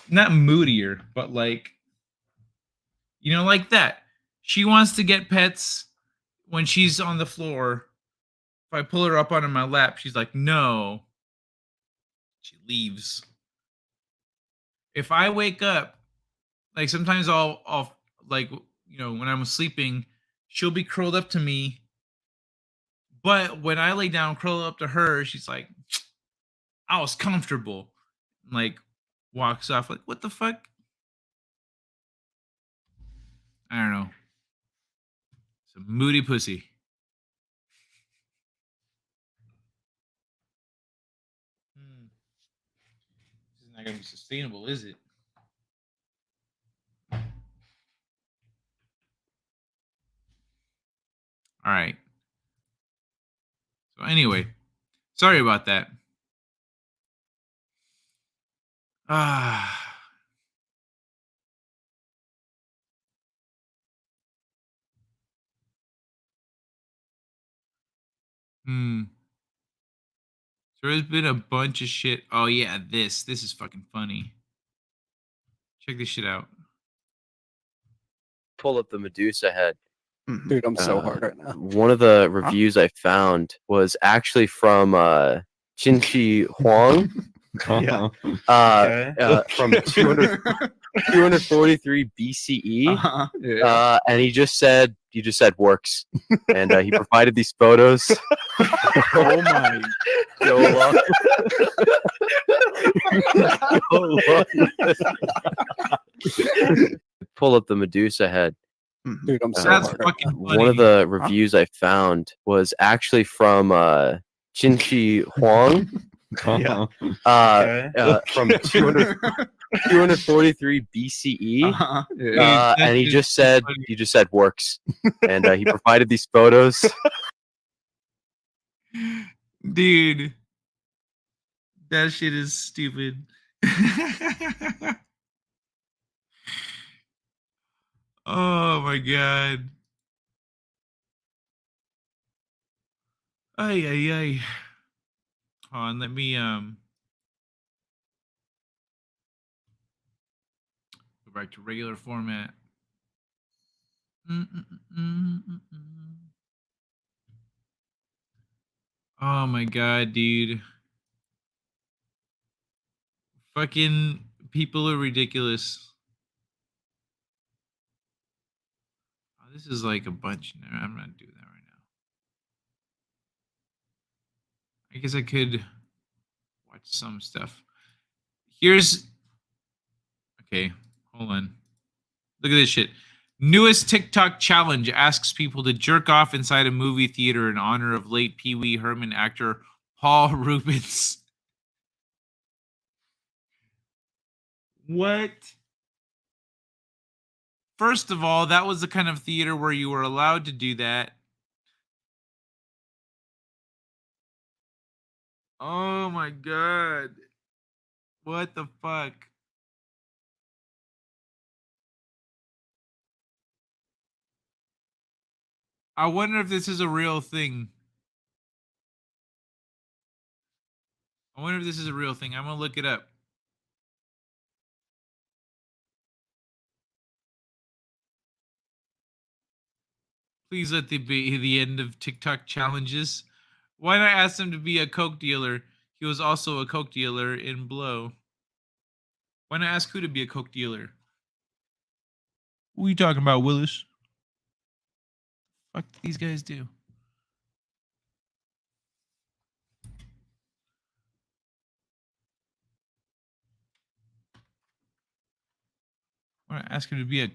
not moodier, but like, you know, like that. She wants to get pets when she's on the floor. If I pull her up onto my lap, she's like, no. She leaves. If I wake up, like sometimes I'll like, you know, when I'm sleeping, she'll be curled up to me. But when I lay down, curl up to her, she's like, I was comfortable. Like, walks off like, what the fuck? I don't know. It's a moody pussy. This is not going to be sustainable, is it? All right. So anyway, sorry about that. So there's been a bunch of shit. Oh yeah, this is fucking funny. Check this shit out. Pull up the Medusa head. Dude, I'm so hard right now. One of the reviews I found was actually from Qinshi Huang. Yeah. From 243 BCE. And he just said works. And he provided these photos. Oh my. Pull up the Medusa head. Dude, I'm so That's hard. fucking funny. One of the reviews I found was actually from Qinshi Huang. Yeah. From 243 BCE. And he just said works. And he provided these photos. Dude, that shit is stupid. Oh my god. Ay ay ay. Hold on, let me go back to regular format. Oh my god, dude. Fucking people are ridiculous. Oh, this is like a bunch. No, I'm not doing that right now. I guess I could watch some stuff. Okay, hold on. Look at this shit. Newest TikTok challenge asks people to jerk off inside a movie theater in honor of late Pee Wee Herman actor Paul Rubens. What? First of all, that was the kind of theater where you were allowed to do that. Oh my god. What the fuck? I wonder if this is a real thing. I wonder if this is a real thing. I'm gonna look it up. Please let the be the end of TikTok challenges. Why not ask him to be a coke dealer? He was also a coke dealer in Blow. Why not ask who to be a coke dealer? What are you talking about, Willis? What do these guys do? Want to ask him to be a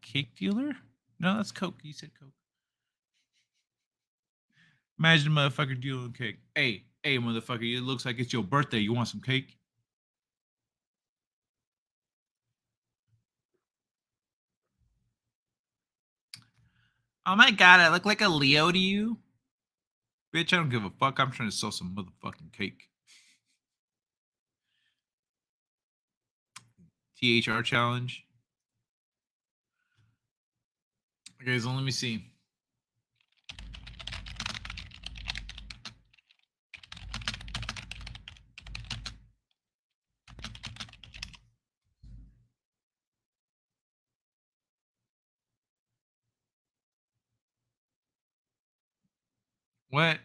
cake dealer? No, that's coke. You said coke. Imagine a motherfucker dealing cake. Hey, motherfucker, it looks like it's your birthday. You want some cake? Oh my god, I look like a Leo to you? Bitch, I don't give a fuck. I'm trying to sell some motherfucking cake. THR challenge. Okay, so let me see. What?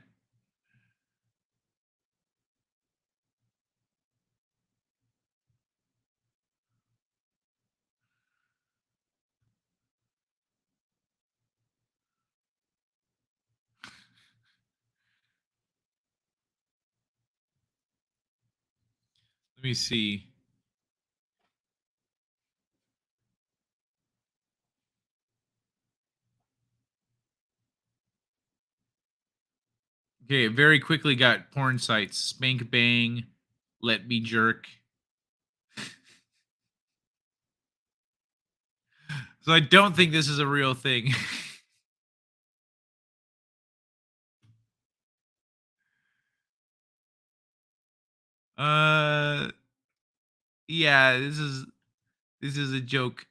Let me see. Okay, it very quickly got porn sites. Spank Bang, Let Me Jerk. So I don't think this is a real thing. Yeah, this is a joke.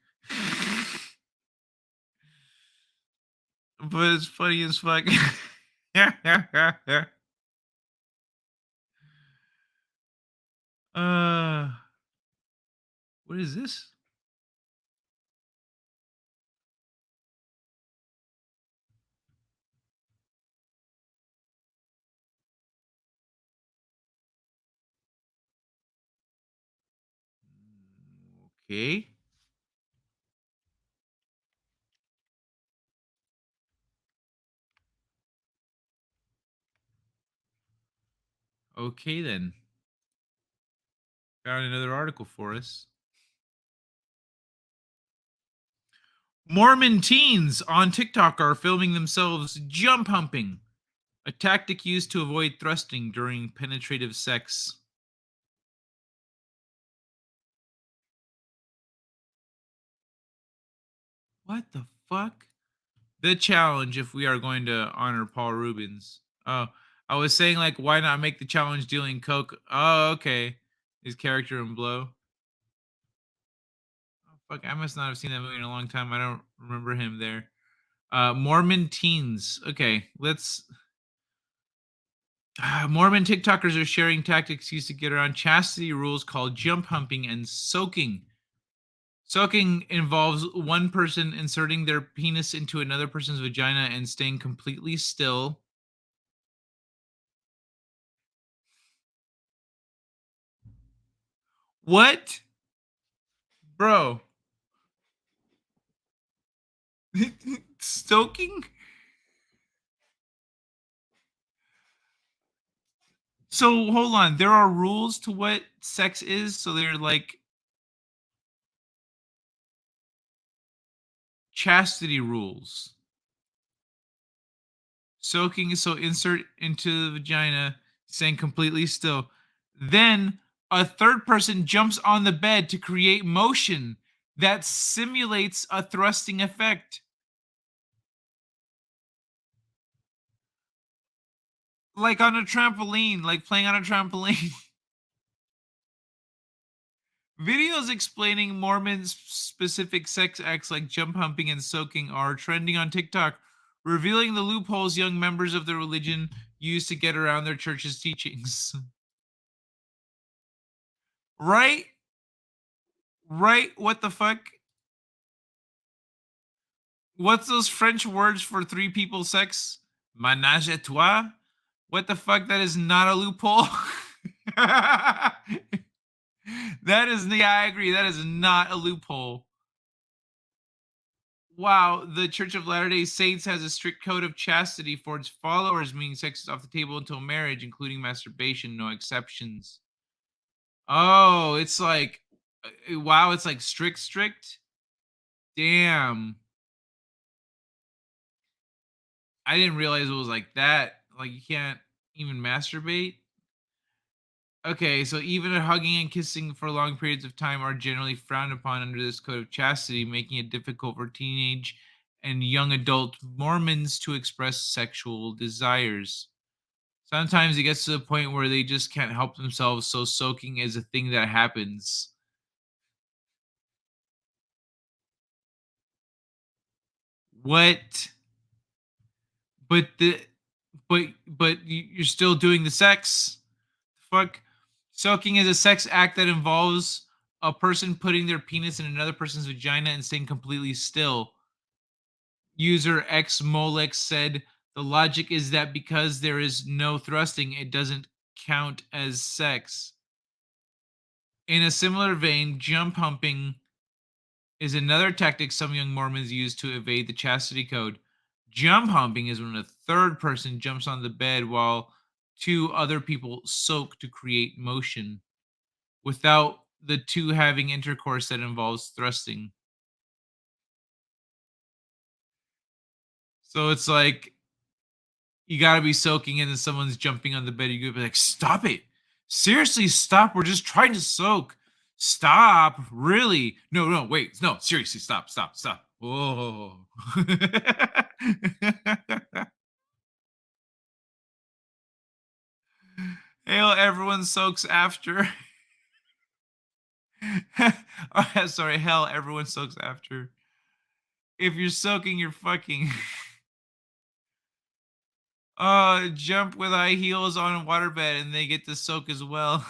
But it's funny as fuck. What is this? Okay. Okay then. Found another article for us. Mormon teens on TikTok are filming themselves jump humping, a tactic used to avoid thrusting during penetrative sex. What the fuck? The challenge, if we are going to honor Paul Rubens. Oh, I was saying, like, why not make the challenge dealing coke? Oh, okay. His character in Blow. Oh, fuck, I must not have seen that movie in a long time. I don't remember him there. Mormon teens. Okay, let's. Mormon TikTokers are sharing tactics used to get around chastity rules called jump humping and soaking. Soaking involves one person inserting their penis into another person's vagina and staying completely still. What? Bro. Stoking? So hold on. There are rules to what sex is. So they're like chastity rules. Soaking, so insert into the vagina, staying completely still. Then a third person jumps on the bed to create motion that simulates a thrusting effect. Like on a trampoline, like playing on a trampoline. Videos explaining Mormons' specific sex acts like jump humping and soaking are trending on TikTok, revealing the loopholes young members of the religion use to get around their church's teachings. Right? Right? What the fuck? What's those French words for three people sex? Ménage à trois? What the fuck? That is not a loophole. That is, yeah, I agree. That is not a loophole. Wow, the Church of Latter-day Saints has a strict code of chastity for its followers, meaning sex is off the table until marriage, including masturbation, no exceptions. Oh, it's like, wow, it's like strict. Damn. I didn't realize it was like that. Like, you can't even masturbate. Okay, so even hugging and kissing for long periods of time are generally frowned upon under this code of chastity, making it difficult for teenage and young adult Mormons to express sexual desires. Sometimes it gets to the point where they just can't help themselves, so soaking is a thing that happens. What? But you're still doing the sex? Fuck. Soaking is a sex act that involves a person putting their penis in another person's vagina and staying completely still. User X Molex said the logic is that because there is no thrusting, it doesn't count as sex. In a similar vein, jump humping is another tactic some young Mormons use to evade the chastity code. Jump humping is when a third person jumps on the bed while two other people soak to create motion, without the two having intercourse that involves thrusting. So it's like you gotta be soaking and then someone's jumping on the bed. You gotta be like, stop it. Seriously, stop. We're just trying to soak. Stop. Really? No, wait. No, seriously, stop. Whoa. Hail, everyone soaks after. Sorry, hell, everyone soaks after. If you're soaking, you're fucking. Jump with high heels on a waterbed and they get to soak as well.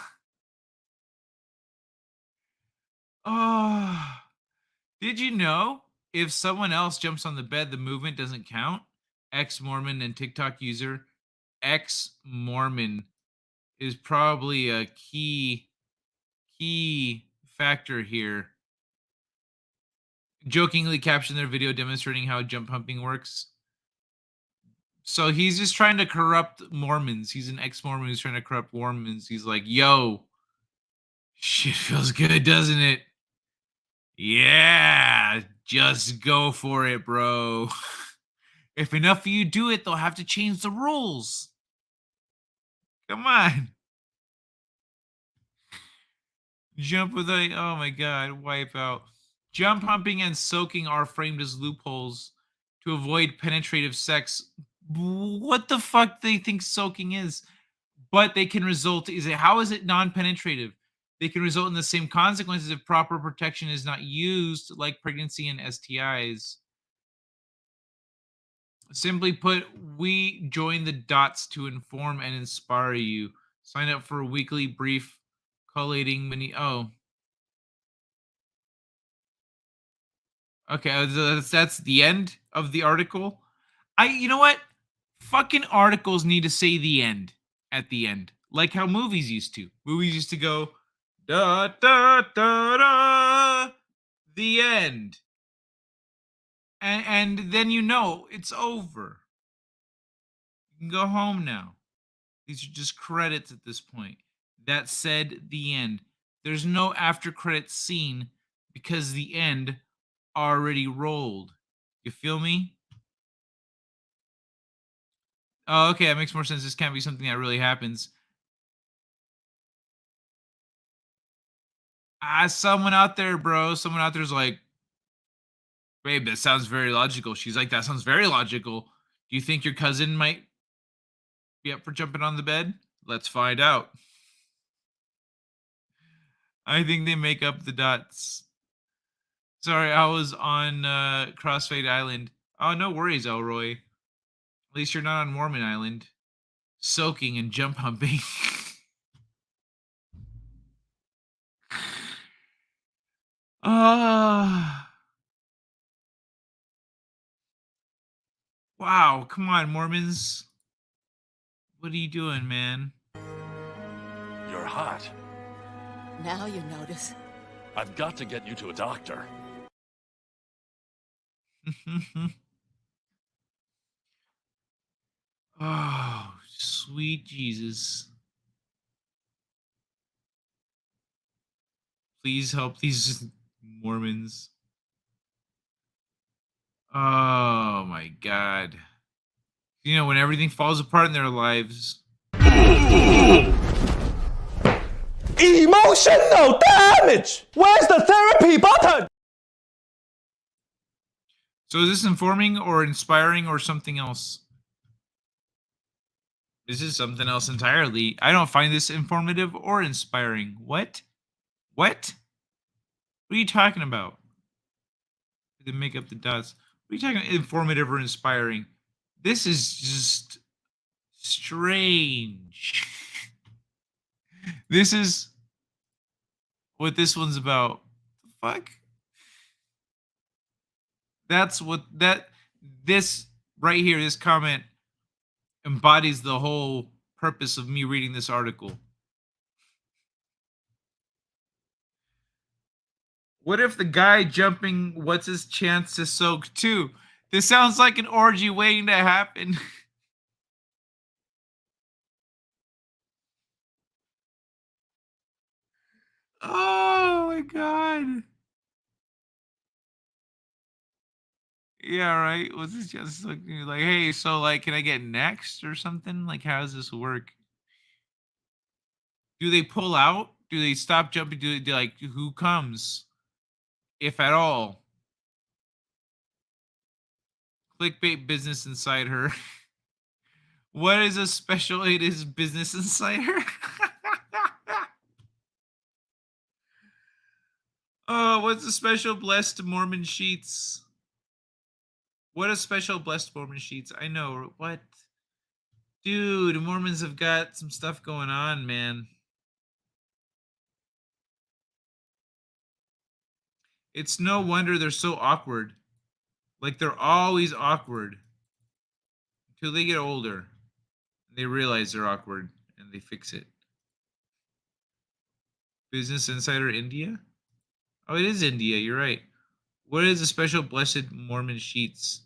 Oh, did you know if someone else jumps on the bed, the movement doesn't count? Ex-Mormon and TikTok user ex-Mormon is probably a key factor here. Jokingly captioned their video demonstrating how jump humping works. So he's just trying to corrupt Mormons. He's an ex-Mormon who's trying to corrupt Mormons. He's like, yo, shit feels good, doesn't it? Yeah, just go for it, bro. If enough of you do it, they'll have to change the rules. Come on. Jump with a, oh my god, wipe out. Jump humping and soaking are framed as loopholes to avoid penetrative sex. What the fuck they think soaking is? But they can result, how is it non-penetrative? They can result in the same consequences if proper protection is not used, like pregnancy and STIs. Simply put, we join the dots to inform and inspire you. Sign up for a weekly brief collating mini. Oh. Okay, that's the end of the article. You know what? Fucking articles need to say the end at the end, like how movies used to. Movies used to go, da da da da, the end, and then you know it's over. You can go home now. These are just credits at this point. That said, the end. There's no after credits scene because the end already rolled. You feel me? Oh, okay, that makes more sense. This can't be something that really happens. Someone out there, bro. Someone out there's like, babe, that sounds very logical. She's like, that sounds very logical. Do you think your cousin might be up for jumping on the bed? Let's find out. I think they make up the dots. Sorry, I was on Crossfade Island. Oh, no worries, Elroy. At least you're not on Mormon Island. Soaking and jump humping. Wow, come on, Mormons. What are you doing, man? You're hot. Now you notice. I've got to get you to a doctor. Oh, sweet Jesus. Please help these Mormons. Oh my God. You know, when everything falls apart in their lives. Emotional damage! Where's the therapy button? So is this informing or inspiring or something else? This is something else entirely. I don't find this informative or inspiring. What? What? What are you talking about? They make up the dots. What are you talking about? Informative or inspiring? This is just strange. This is what this one's about. The fuck? That's what this right here, this comment embodies the whole purpose of me reading this article. What if the guy jumping, what's his chance to soak too? This sounds like an orgy waiting to happen. Oh my God. Yeah, right. Was this just like, hey, so like, can I get next or something? Like, how does this work? Do they pull out? Do they stop jumping? Do they like, who comes? If at all. Clickbait Business Insider. What is a special? It is Business Insider. Oh, what's a special blessed Mormon sheets? What a special blessed Mormon sheets. I know. What? Dude, Mormons have got some stuff going on, man. It's no wonder they're so awkward. Like, they're always awkward. Until they get older. They realize they're awkward and they fix it. Business Insider India? Oh, it is India. You're right. What is a special blessed Mormon sheets?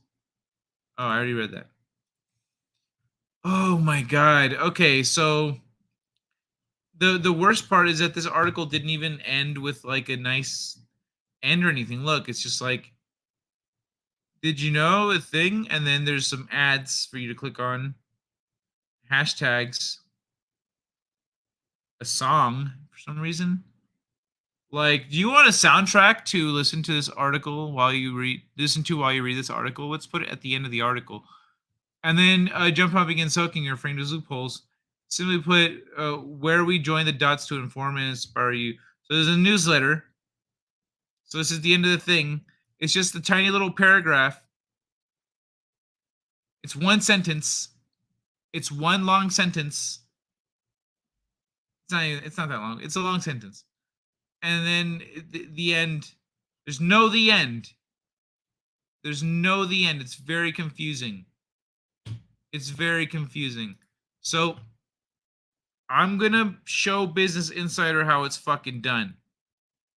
Oh, I already read that. Oh my God. Okay, so the worst part is that this article didn't even end with like a nice end or anything. Look, it's just like, did you know a thing? And then there's some ads for you to click on. Hashtags. A song for some reason. Like, do you want a soundtrack to listen to this article while you read this article? Let's put it at the end of the article. And then jump humping and soaking are framed as loopholes. Simply put, where we join the dots to inform and inspire you. So there's a newsletter. So this is the end of the thing. It's just a tiny little paragraph. It's one sentence. It's one long sentence. It's not that long. It's a long sentence. And then the end. There's no the end. There's no the end. It's very confusing. It's very confusing. So I'm going to show Business Insider how it's fucking done.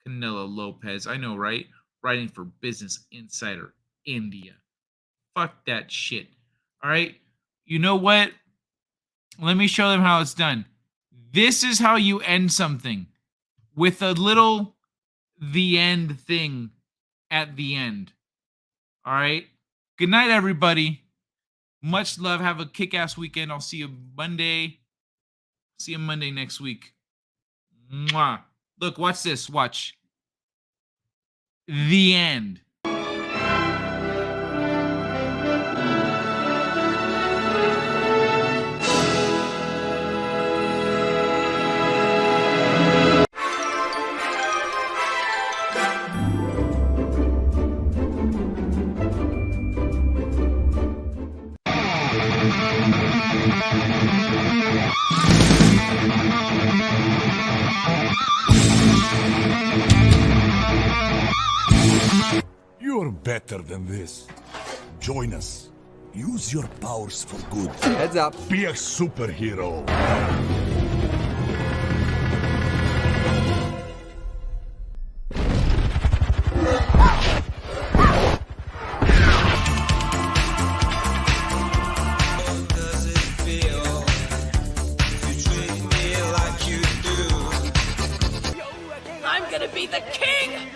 Canelo Lopez. I know, right? Writing for Business Insider India. Fuck that shit. All right? You know what? Let me show them how it's done. This is how you end something. With a little the end thing at the end. All right? Good night, everybody. Much love. Have a kick-ass weekend. I'll see you Monday. See you Monday next week. Mwah. Look, watch this. Watch. The end. You're better than this. Join us. Use your powers for good. Heads up. Be a superhero. I'm gonna be the king